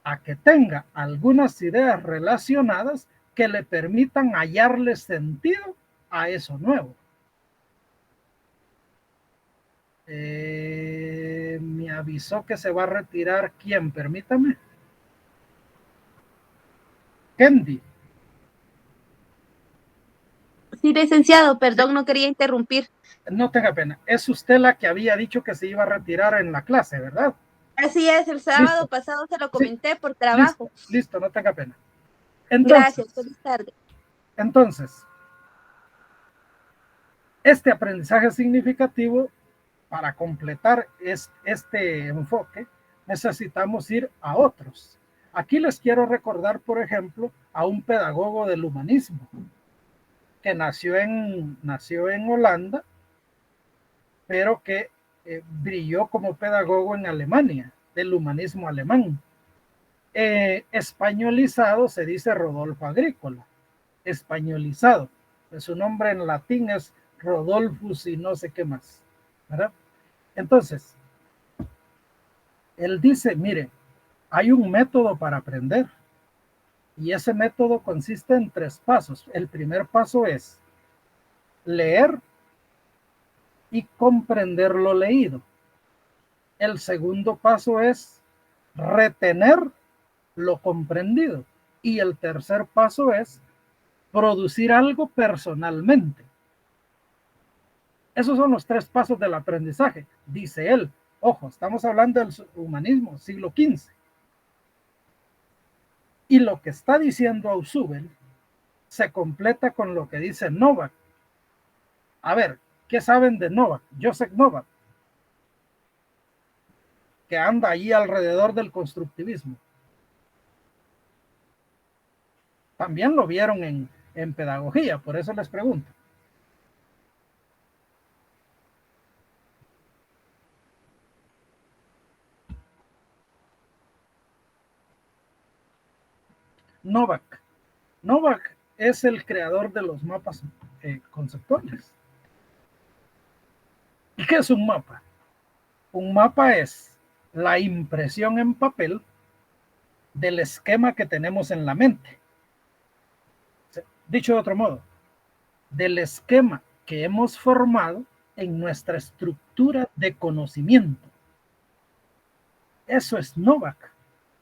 a que tenga algunas ideas relacionadas que le permitan hallarle sentido a eso nuevo. Me avisó que se va a retirar. ¿Quién? Permítame. Kendi. Sí, licenciado, perdón, no quería interrumpir. No tenga pena. Es usted la que había dicho que se iba a retirar en la clase, ¿verdad? Así es, el sábado Listo. pasado se lo comenté por trabajo. Listo, no tenga pena. Entonces, gracias, feliz tarde. Entonces, este aprendizaje significativo, para completar este enfoque, necesitamos ir a otros. Aquí les quiero recordar, por ejemplo, a un pedagogo del humanismo que nació en Holanda, pero que brilló como pedagogo en Alemania, del humanismo alemán. Españolizado se dice Rodolfo Agrícola, españolizado. Su nombre en latín es Rodolfus y no sé qué más, ¿verdad? Entonces, él dice, mire, hay un método para aprender y ese método consiste en 3 pasos. El primer paso es leer y comprender lo leído. El segundo paso es retener lo comprendido. Y el tercer paso es producir algo personalmente. Esos son los 3 pasos del aprendizaje, dice él. Ojo, estamos hablando del humanismo, siglo XV. Y lo que está diciendo Ausubel se completa con lo que dice Novak. A ver, ¿qué saben de Novak? Joseph Novak, que anda ahí alrededor del constructivismo. También lo vieron en pedagogía, por eso les pregunto. Novak es el creador de los mapas conceptuales. ¿Y qué es un mapa? Un mapa es la impresión en papel del esquema que tenemos en la mente. Dicho de otro modo, del esquema que hemos formado en nuestra estructura de conocimiento. Eso es Novak.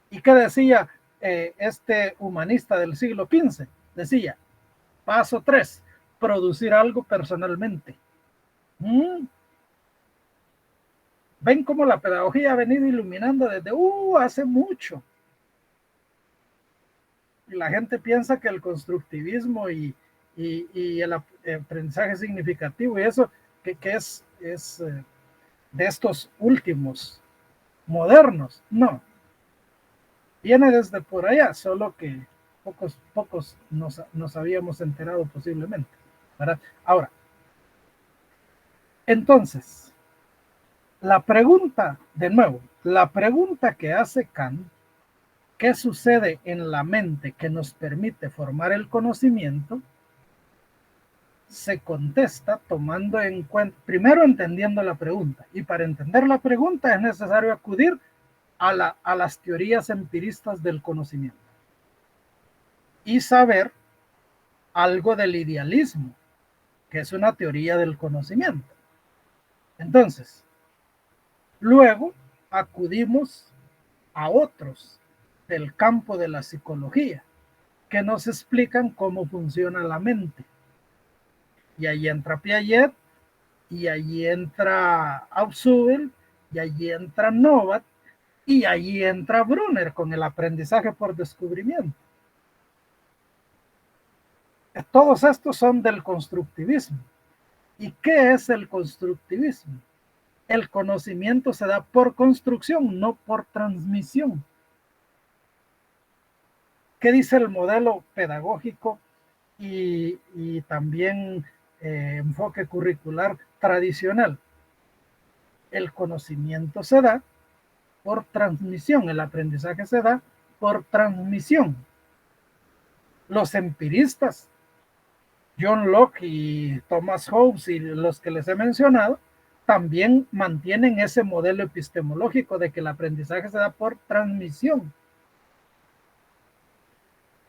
¿Y qué decía este humanista del siglo XV? Decía, paso 3, producir algo personalmente. ¿Ven cómo la pedagogía ha venido iluminando desde hace mucho? Y la gente piensa que el constructivismo y el aprendizaje significativo y eso que es de estos últimos modernos. No. Viene desde por allá, solo que pocos nos habíamos enterado posiblemente, ¿verdad? Ahora, entonces, la pregunta, de nuevo, la pregunta que hace Kant, ¿qué sucede en la mente que nos permite formar el conocimiento? Se contesta tomando en cuenta, primero entendiendo la pregunta, y para entender la pregunta es necesario acudir a las teorías empiristas del conocimiento y saber algo del idealismo, que es una teoría del conocimiento. Entonces, luego acudimos a otros del campo de la psicología que nos explican cómo funciona la mente. y ahí entra Piaget, y ahí entra Ausubel, y ahí entra Novak, y ahí entra Brunner con el aprendizaje por descubrimiento. Todos estos son del constructivismo. ¿Y qué es el constructivismo? El conocimiento se da por construcción, no por transmisión. ¿Qué dice el modelo pedagógico y también enfoque curricular tradicional? El conocimiento se da por transmisión, el aprendizaje se da por transmisión. Los empiristas, John Locke y Thomas Hobbes y los que les he mencionado, también mantienen ese modelo epistemológico de que el aprendizaje se da por transmisión.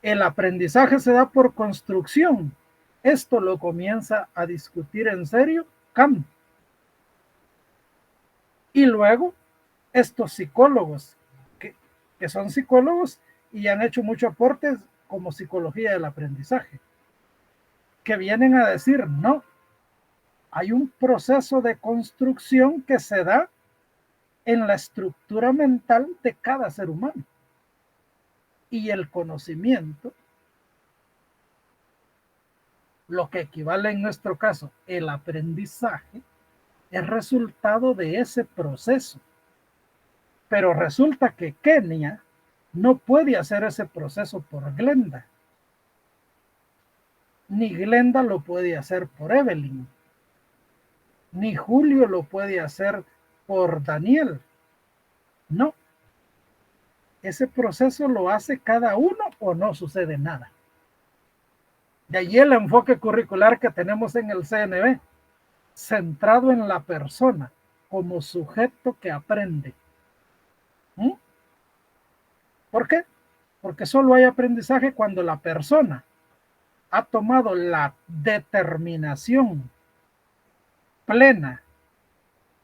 El aprendizaje se da por construcción. Esto lo comienza a discutir en serio Kant. Y luego estos psicólogos, que son psicólogos y han hecho muchos aportes como psicología del aprendizaje, que vienen a decir, no, hay un proceso de construcción que se da en la estructura mental de cada ser humano. Y el conocimiento, lo que equivale en nuestro caso, el aprendizaje, es resultado de ese proceso. Pero resulta que Kenia no puede hacer ese proceso por Glenda, ni Glenda lo puede hacer por Evelyn, ni Julio lo puede hacer por Daniel. No. Ese proceso lo hace cada uno o no sucede nada. De allí el enfoque curricular que tenemos en el CNB, centrado en la persona como sujeto que aprende. ¿Por qué? Porque solo hay aprendizaje cuando la persona ha tomado la determinación plena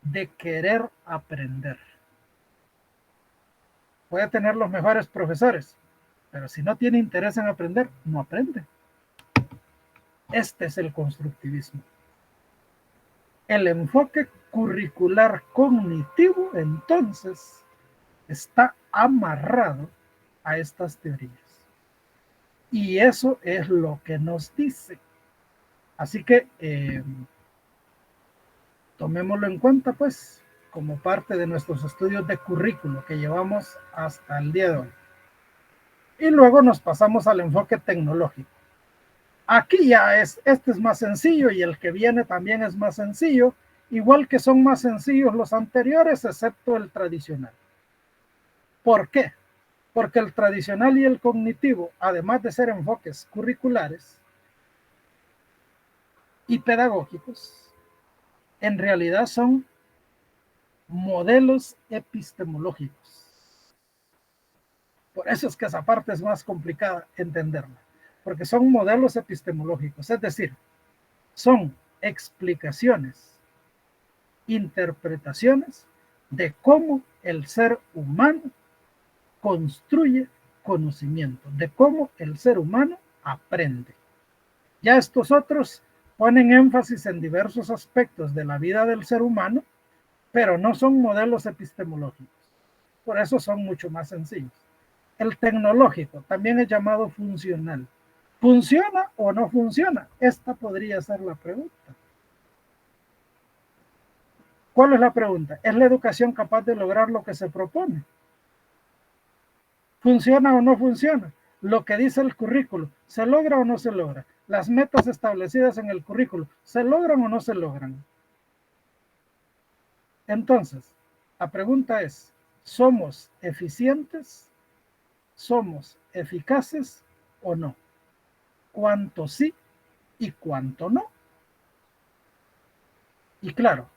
de querer aprender. Puede tener los mejores profesores, pero si no tiene interés en aprender, no aprende. Este es el constructivismo. El enfoque curricular cognitivo, entonces, está amarrado a estas teorías. Y eso es lo que nos dice. Así que tomémoslo en cuenta, pues, como parte de nuestros estudios de currículo que llevamos hasta el día de hoy. Y luego nos pasamos al enfoque tecnológico. Aquí ya este es más sencillo y el que viene también es más sencillo, igual que son más sencillos los anteriores, excepto el tradicional. ¿Por qué? Porque el tradicional y el cognitivo, además de ser enfoques curriculares y pedagógicos, en realidad son modelos epistemológicos. Por eso es que esa parte es más complicada entenderla, porque son modelos epistemológicos, es decir, son explicaciones, interpretaciones de cómo el ser humano construye conocimiento, de cómo el ser humano aprende. Ya estos otros ponen énfasis en diversos aspectos de la vida del ser humano, pero no son modelos epistemológicos. Por eso son mucho más sencillos. El tecnológico también es llamado funcional. ¿Funciona o no funciona? Esta podría ser la pregunta. ¿Cuál es la pregunta? ¿Es la educación capaz de lograr lo que se propone? ¿Funciona o no funciona? Lo que dice el currículo, ¿se logra o no se logra? Las metas establecidas en el currículo, ¿se logran o no se logran? Entonces, la pregunta es, ¿somos eficientes? ¿Somos eficaces o no? ¿Cuánto sí y cuánto no? Y claro,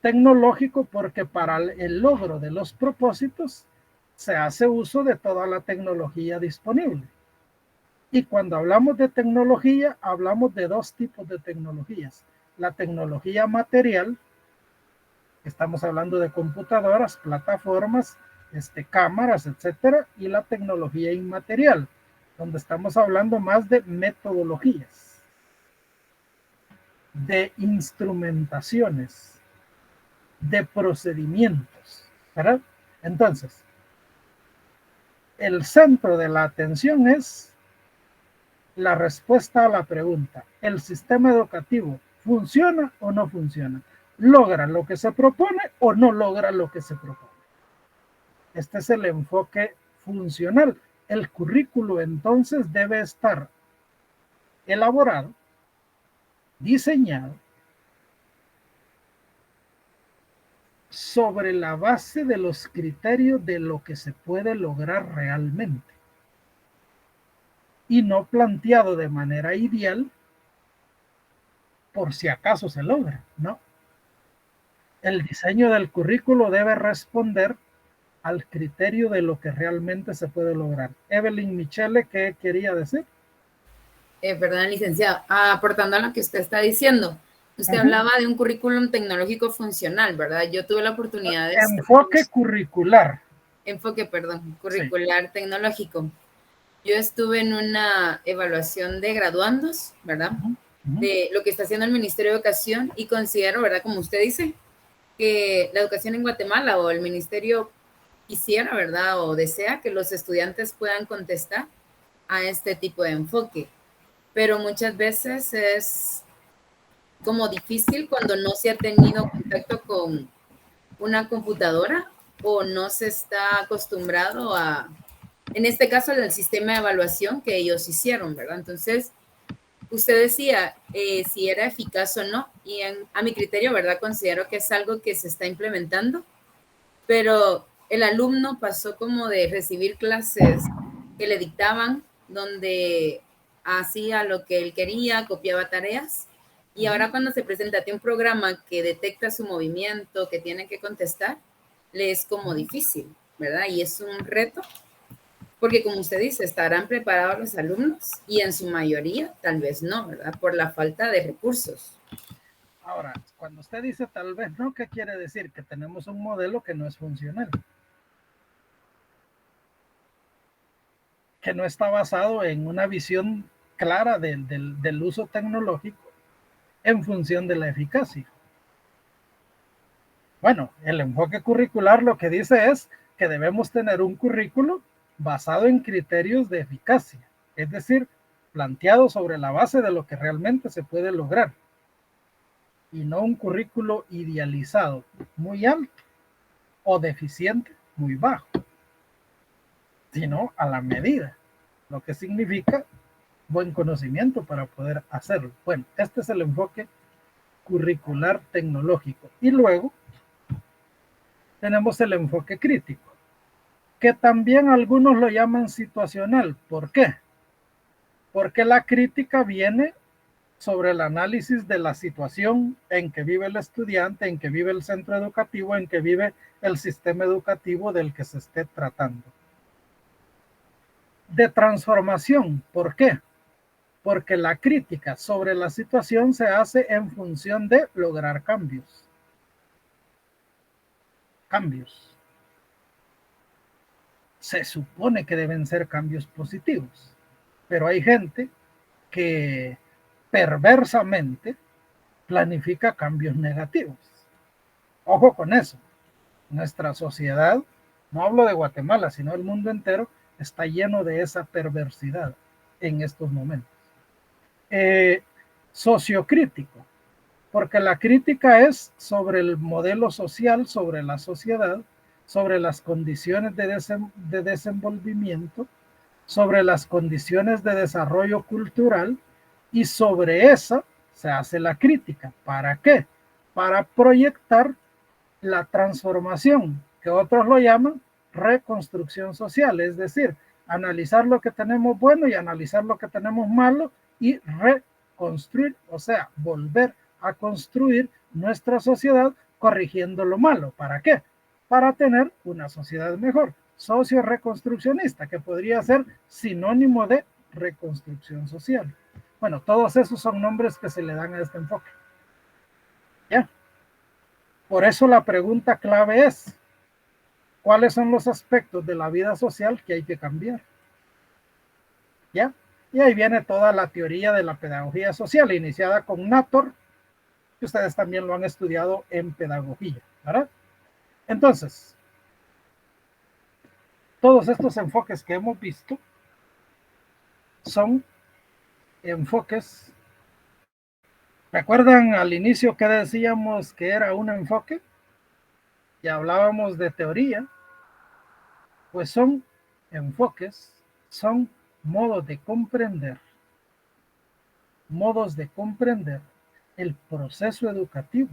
tecnológico porque para el logro de los propósitos se hace uso de toda la tecnología disponible. Y cuando hablamos de tecnología, hablamos de dos tipos de tecnologías. La tecnología material, estamos hablando de computadoras, plataformas, cámaras, etcétera, y la tecnología inmaterial, donde estamos hablando más de metodologías. de instrumentaciones, de procedimientos, ¿verdad? Entonces, el centro de la atención es la respuesta a la pregunta: ¿el sistema educativo funciona o no funciona? ¿Logra lo que se propone o no logra lo que se propone? Este es el enfoque funcional. El currículo entonces debe estar elaborado, diseñado, sobre la base de los criterios de lo que se puede lograr realmente, y no planteado de manera ideal por si acaso se logra, ¿no? El diseño del currículo debe responder al criterio de lo que realmente se puede lograr. Evelyn Michele, ¿qué quería decir? Perdón, licenciado, aportando a lo que usted está diciendo, usted hablaba de un currículum tecnológico funcional, ¿verdad? Yo tuve la oportunidad de... Enfoque curricular. Curricular tecnológico. Yo estuve en una evaluación de graduandos, ¿verdad? De lo que está haciendo el Ministerio de Educación, y considero, ¿verdad? Como usted dice, que la educación en Guatemala o el ministerio quisiera, ¿verdad? O desea que los estudiantes puedan contestar a este tipo de enfoque. Pero muchas veces es como difícil cuando no se ha tenido contacto con una computadora o no se está acostumbrado a, en este caso, al sistema de evaluación que ellos hicieron, ¿verdad? Entonces, usted decía si era eficaz o no, y a mi criterio, ¿verdad? Considero que es algo que se está implementando, pero el alumno pasó como de recibir clases que le dictaban, donde hacía lo que él quería, copiaba tareas, y ahora cuando se presenta ante un programa que detecta su movimiento, que tiene que contestar, le es como difícil, ¿verdad? Y es un reto, porque como usted dice, estarán preparados los alumnos, y en su mayoría tal vez no, ¿verdad? Por la falta de recursos. Ahora, cuando usted dice tal vez no, ¿qué quiere decir? Que tenemos un modelo que no es funcional, que no está basado en una visión clara del uso tecnológico en función de la eficacia. Bueno, el enfoque curricular lo que dice es que debemos tener un currículo basado en criterios de eficacia, es decir, planteado sobre la base de lo que realmente se puede lograr, y no un currículo idealizado muy alto o deficiente muy bajo, sino a la medida, lo que significa buen conocimiento para poder hacerlo. Bueno, este es el enfoque curricular tecnológico. Y luego tenemos el enfoque crítico, que también algunos lo llaman situacional. ¿Por qué? Porque la crítica viene sobre el análisis de la situación en que vive el estudiante, en que vive el centro educativo, en que vive el sistema educativo del que se esté tratando. De transformación, ¿por qué? Porque la crítica sobre la situación se hace en función de lograr cambios. Cambios. Se supone que deben ser cambios positivos, pero hay gente que perversamente planifica cambios negativos. Ojo con eso. Nuestra sociedad, no hablo de Guatemala, sino el mundo entero, está lleno de esa perversidad en estos momentos. Sociocrítico, porque la crítica es sobre el modelo social, sobre la sociedad, sobre las condiciones de desenvolvimiento, sobre las condiciones de desarrollo cultural, y sobre esa se hace la crítica. ¿Para qué? Para proyectar la transformación, que otros lo llaman reconstrucción social, es decir, analizar lo que tenemos bueno y analizar lo que tenemos malo y reconstruir, o sea, volver a construir nuestra sociedad corrigiendo lo malo. ¿Para qué? Para tener una sociedad mejor, socio-reconstruccionista, que podría ser sinónimo de reconstrucción social. Bueno, todos esos son nombres que se le dan a este enfoque. ¿Ya? Por eso la pregunta clave es, ¿cuáles son los aspectos de la vida social que hay que cambiar? ¿Ya? Y ahí viene toda la teoría de la pedagogía social, iniciada con Nator, que ustedes también lo han estudiado en pedagogía, ¿verdad? Entonces, todos estos enfoques que hemos visto son enfoques. ¿Recuerdan al inicio que decíamos que era un enfoque? Y hablábamos de teoría. Pues son enfoques, son modos de comprender el proceso educativo,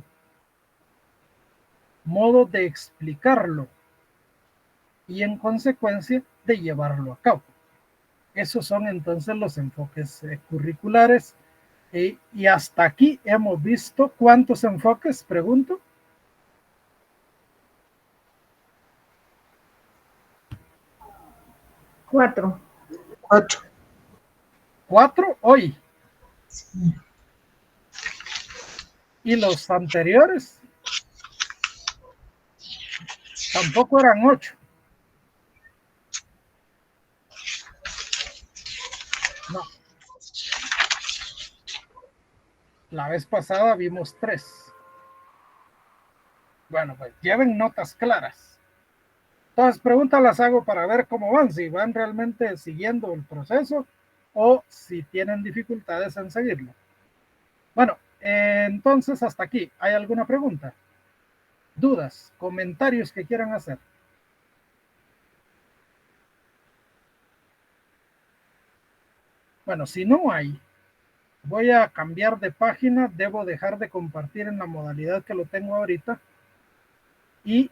modos de explicarlo y en consecuencia de llevarlo a cabo. Esos son entonces los enfoques curriculares. Y hasta aquí hemos visto ¿cuántos enfoques? Pregunto. Cuatro hoy. Sí. Y los anteriores tampoco eran 8. No. La vez pasada vimos 3. Bueno, pues lleven notas claras. Todas preguntas las hago para ver cómo van, si van realmente siguiendo el proceso o si tienen dificultades en seguirlo. Bueno, entonces hasta aquí. ¿Hay alguna pregunta? ¿Dudas? ¿Comentarios que quieran hacer? Bueno, si no hay, voy a cambiar de página. Debo dejar de compartir en la modalidad que lo tengo ahorita. Y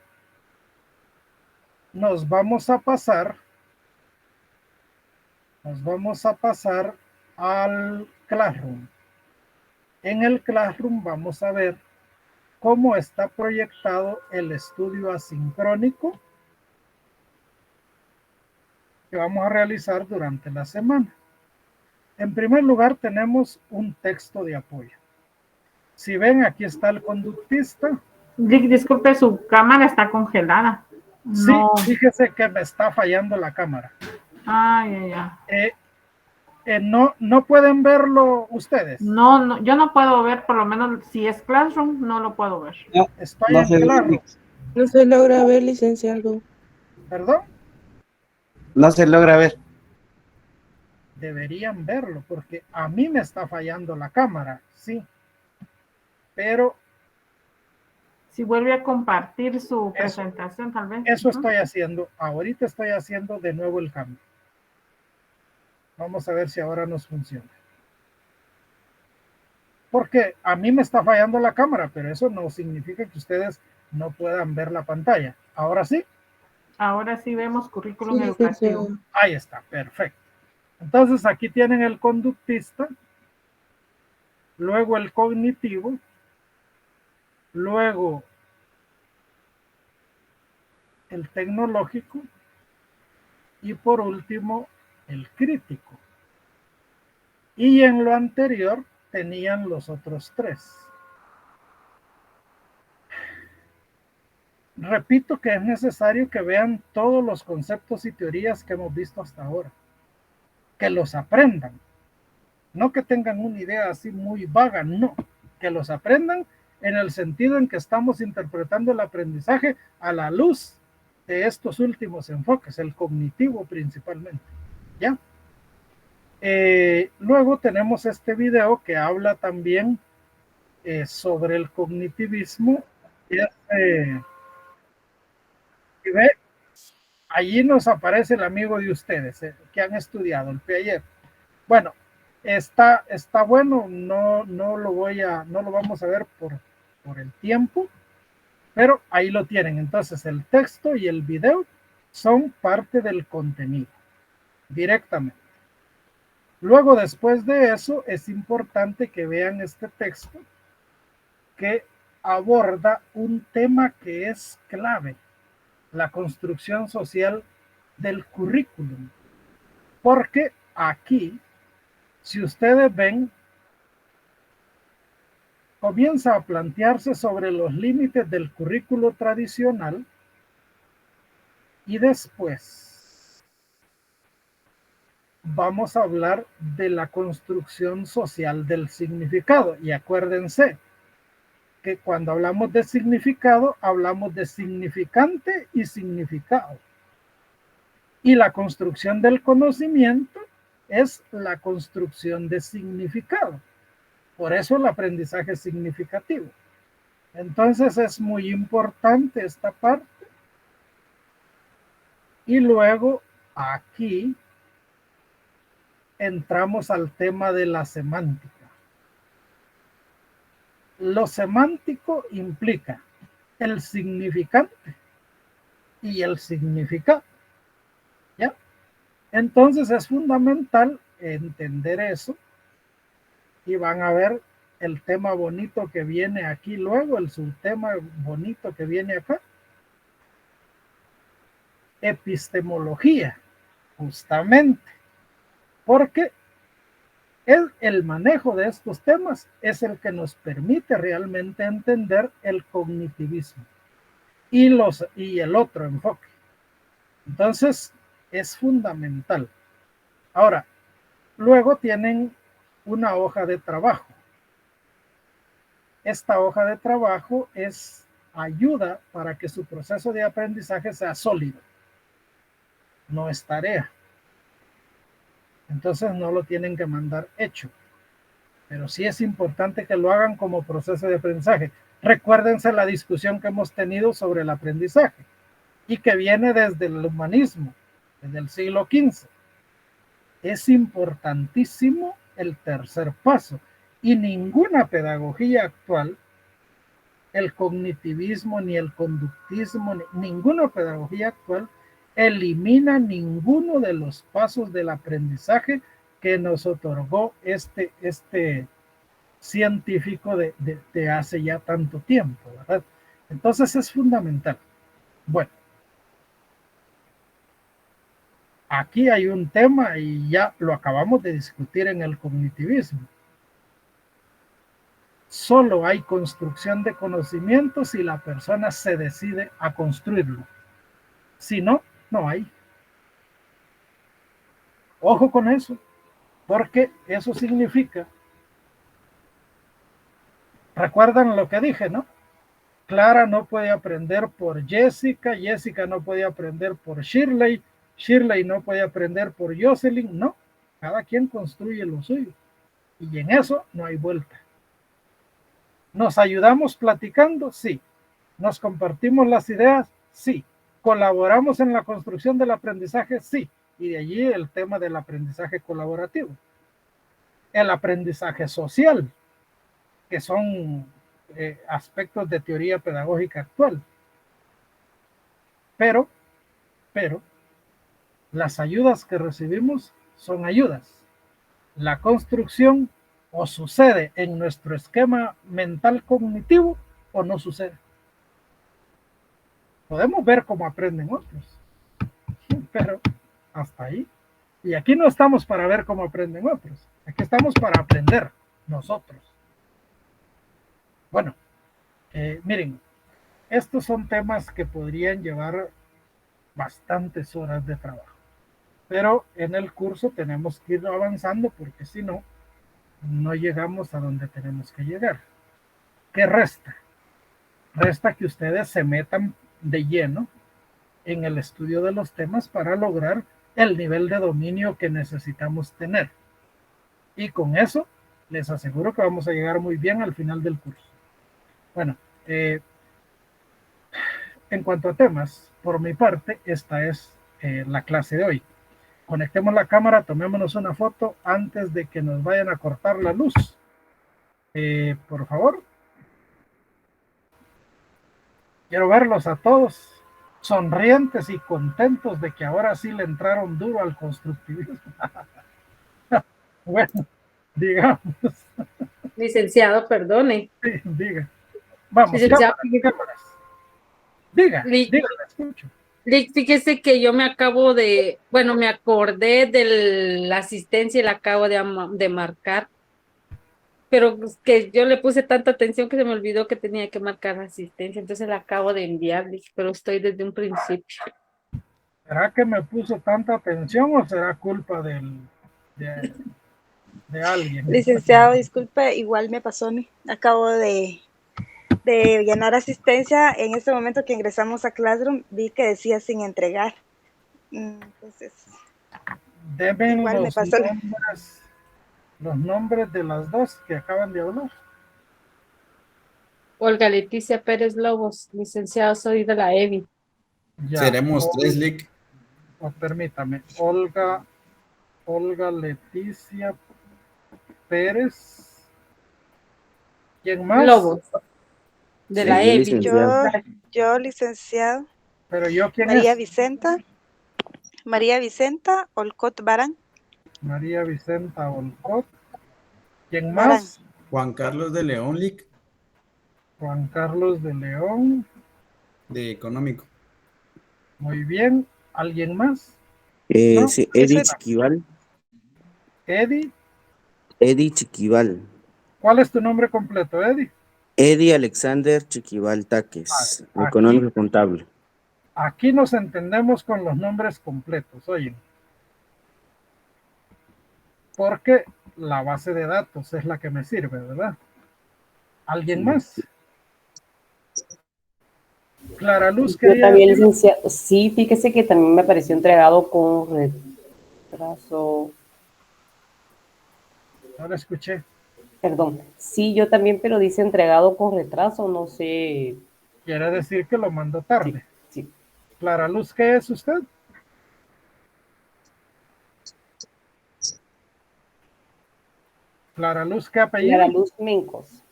nos vamos a pasar al Classroom. En el Classroom vamos a ver cómo está proyectado el estudio asincrónico que vamos a realizar durante la semana. En primer lugar, tenemos un texto de apoyo. Si ven, aquí está el conductista. Disculpe, su cámara está congelada. No. Sí, fíjese que me está fallando la cámara. No pueden verlo ustedes. No, yo no puedo ver, por lo menos si es Classroom, no lo puedo ver. No, estoy en Classroom. No se logra ver, licenciado. ¿Perdón? No se logra ver. Deberían verlo, porque a mí me está fallando la cámara, sí. Pero si vuelve a compartir su presentación, tal vez. Eso estoy haciendo. Ahorita estoy haciendo de nuevo el cambio. Vamos a ver si ahora nos funciona. Porque a mí me está fallando la cámara, pero eso no significa que ustedes no puedan ver la pantalla. ¿Ahora sí? Ahora sí vemos currículum educativo. Ahí está, perfecto. Entonces aquí tienen el conductista, luego el cognitivo, luego el tecnológico y por último el crítico. Y en lo anterior tenían los otros 3. Repito que es necesario que vean todos los conceptos y teorías que hemos visto hasta ahora. Que los aprendan. No que tengan una idea así muy vaga, no. Que los aprendan en el sentido en que estamos interpretando el aprendizaje a la luz de estos últimos enfoques, el cognitivo principalmente. ¿Ya? Luego tenemos este video que habla también sobre el cognitivismo. Y ve, allí nos aparece el amigo de ustedes que han estudiado el Piaget. Bueno, está bueno, no lo vamos a ver por el tiempo, pero ahí lo tienen. Entonces el texto y el video son parte del contenido directamente. Luego, después de eso, es importante que vean este texto que aborda un tema que es clave, la construcción social del currículum. Porque aquí, si ustedes ven, comienza a plantearse sobre los límites del currículo tradicional y después vamos a hablar de la construcción social del significado. Y acuérdense, porque cuando hablamos de significado, hablamos de significante y significado. Y la construcción del conocimiento es la construcción de significado. Por eso el aprendizaje es significativo. Entonces es muy importante esta parte. Y luego aquí entramos al tema de la semántica. Lo semántico implica el significante y el significado. ¿Ya? Entonces es fundamental entender eso y van a ver el tema bonito que viene aquí luego, el subtema bonito que viene acá. Epistemología, justamente, porque el manejo de estos temas es el que nos permite realmente entender el cognitivismo y el otro enfoque. Entonces, es fundamental. Ahora, luego tienen una hoja de trabajo. Esta hoja de trabajo ayuda para que su proceso de aprendizaje sea sólido. No es tarea. Entonces no lo tienen que mandar hecho. Pero sí es importante que lo hagan como proceso de aprendizaje. Recuérdense la discusión que hemos tenido sobre el aprendizaje y que viene desde el humanismo, desde el siglo XV. Es importantísimo el tercer paso y ninguna pedagogía actual, el cognitivismo ni el conductismo, ninguna pedagogía actual elimina ninguno de los pasos del aprendizaje que nos otorgó este científico de hace ya tanto tiempo, ¿verdad? Entonces es fundamental. Bueno, aquí hay un tema y ya lo acabamos de discutir en el cognitivismo. Solo hay construcción de conocimiento si la persona se decide a construirlo. Si no, no hay. Ojo con eso, porque eso significa, recuerdan lo que dije, ¿no? Clara no puede aprender por Jessica, Jessica no puede aprender por Shirley, Shirley no puede aprender por Jocelyn, no, cada quien construye lo suyo y en eso no hay vuelta. ¿Nos ayudamos platicando? Sí. ¿Nos compartimos las ideas? Sí. ¿Colaboramos en la construcción del aprendizaje? Sí. Y de allí el tema del aprendizaje colaborativo. El aprendizaje social, que son aspectos de teoría pedagógica actual. Pero, las ayudas que recibimos son ayudas. La construcción o sucede en nuestro esquema mental cognitivo o no sucede. Podemos ver cómo aprenden otros, pero hasta ahí. Y aquí no estamos para ver cómo aprenden otros. Aquí estamos para aprender nosotros. Bueno, miren, estos son temas que podrían llevar bastantes horas de trabajo. Pero en el curso tenemos que ir avanzando porque si no, no llegamos a donde tenemos que llegar. ¿Qué resta? Resta que ustedes se metan de lleno en el estudio de los temas para lograr el nivel de dominio que necesitamos tener. Y con eso, les aseguro que vamos a llegar muy bien al final del curso. Bueno, en cuanto a temas, por mi parte, esta es la clase de hoy. Conectemos la cámara, tomémonos una foto antes de que nos vayan a cortar la luz. Por favor. Quiero verlos a todos sonrientes y contentos de que ahora sí le entraron duro al constructivismo. Bueno, digamos. Licenciado, perdone. Sí, diga. Vamos, Licenciado, cámaras. Diga, la escucho. Fíjese que yo me acordé de la asistencia y la acabo de marcar, pero que yo le puse tanta atención que se me olvidó que tenía que marcar asistencia, entonces la acabo de enviar, pero estoy desde un principio. ¿Será que me puso tanta atención o será culpa de alguien? Licenciado, disculpe, igual me pasó a mí. Acabo de de llenar asistencia, en este momento que ingresamos a Classroom, vi que decía sin entregar. Entonces, Deben igual me pasó. los nombres de las dos que acaban de hablar. Olga Leticia Pérez Lobos, licenciado, soy de la EBI. Ya, Seremos 3, Lick. Permítame. Olga Leticia Pérez. ¿Quién más? Lobos. De la EBI. Yo, licenciado. Pero yo, ¿quién María es? María Vicenta Olcott Barán. María Vicenta Olcott. ¿Quién más? Juan Carlos de León, Lick. Juan Carlos de León. De Económico. Muy bien. ¿Alguien más? Sí, Eddie Chiquival. Eddie Chiquival. ¿Cuál es tu nombre completo, Eddie? Eddie Alexander Chiquival Taques, económico contable. Aquí nos entendemos con los nombres completos, oye. Porque la base de datos es la que me sirve, ¿verdad? ¿Alguien más? Clara Luz, yo también, licenciado, sí, fíjese que también me pareció entregado con retraso. No la escuché. Perdón, sí, yo también, pero dice entregado con retraso, no sé. Quiere decir que lo mandó tarde. Sí. Clara Luz, ¿qué es usted? Clara Luz, ¿qué apellido? Clara Luz Mencos.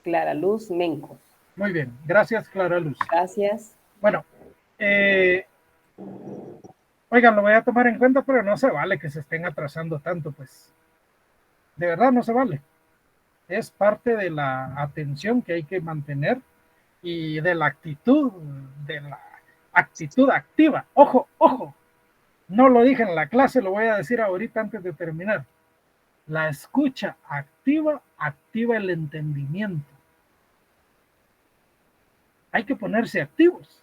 Clara Luz Mencos. Muy bien, gracias, Clara Luz. Gracias. Bueno, oigan, lo voy a tomar en cuenta, pero no se vale que se estén atrasando tanto, pues. De verdad, no se vale. Es parte de la atención que hay que mantener y de la actitud activa. Ojo, ojo. No lo dije en la clase, lo voy a decir ahorita antes de terminar. La escucha activa el entendimiento. Hay que ponerse activos.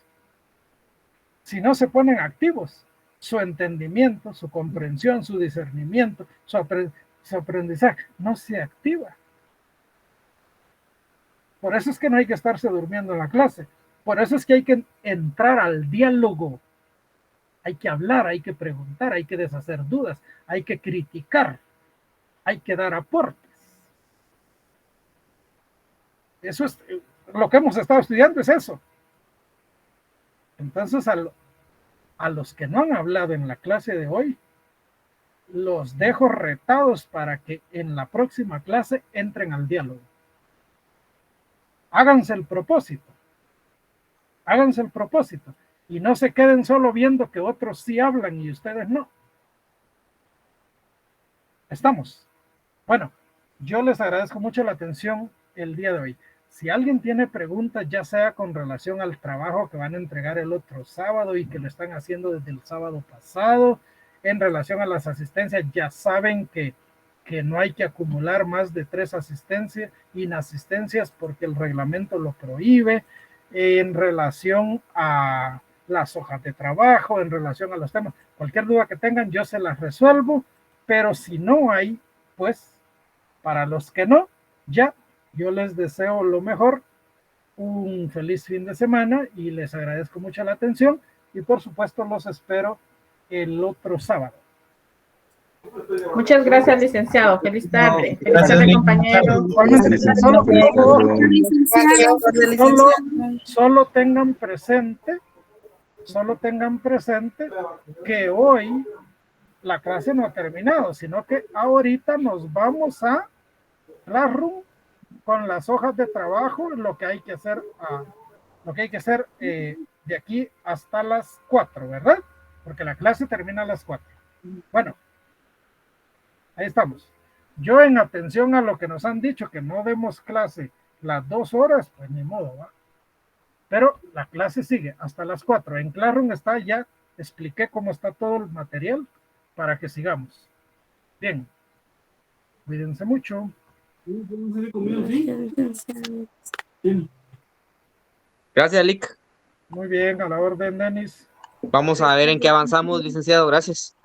Si no se ponen activos, su entendimiento, su comprensión, su discernimiento, su aprendizaje no se activa. Por eso es que no hay que estarse durmiendo en la clase. Por eso es que hay que entrar al diálogo. Hay que hablar, hay que preguntar, hay que deshacer dudas, hay que criticar, hay que dar aportes. Eso es lo que hemos estado estudiando, es eso. Entonces, a los que no han hablado en la clase de hoy, los dejo retados para que en la próxima clase entren al diálogo. Háganse el propósito. Háganse el propósito. Y no se queden solo viendo que otros sí hablan y ustedes no. ¿Estamos? Bueno, yo les agradezco mucho la atención el día de hoy. Si alguien tiene preguntas, ya sea con relación al trabajo que van a entregar el otro sábado y que lo están haciendo desde el sábado pasado, en relación a las asistencias, ya saben que no hay que acumular más de 3 inasistencias porque el reglamento lo prohíbe, en relación a las hojas de trabajo, en relación a los temas. Cualquier duda que tengan, yo se las resuelvo, pero si no hay, pues, para los que no, ya, yo les deseo lo mejor, un feliz fin de semana y les agradezco mucho la atención y por supuesto los espero el otro sábado. Muchas gracias, licenciado. Feliz tarde. Feliz tarde, compañero. Solo tengan presente que hoy la clase no ha terminado, sino que ahorita nos vamos a Classroom con las hojas de trabajo, lo que hay que hacer de aquí hasta las 4, ¿verdad? Porque la clase termina a las 4. Bueno, ahí estamos. Yo en atención a lo que nos han dicho, que no demos clase las 2 horas, pues ni modo, ¿va? Pero la clase sigue hasta las 4. En Classroom está, ya expliqué cómo está todo el material para que sigamos. Bien, cuídense mucho. Gracias, Lick. Muy bien, a la orden, Denis. Vamos a ver en qué avanzamos, licenciado. Gracias.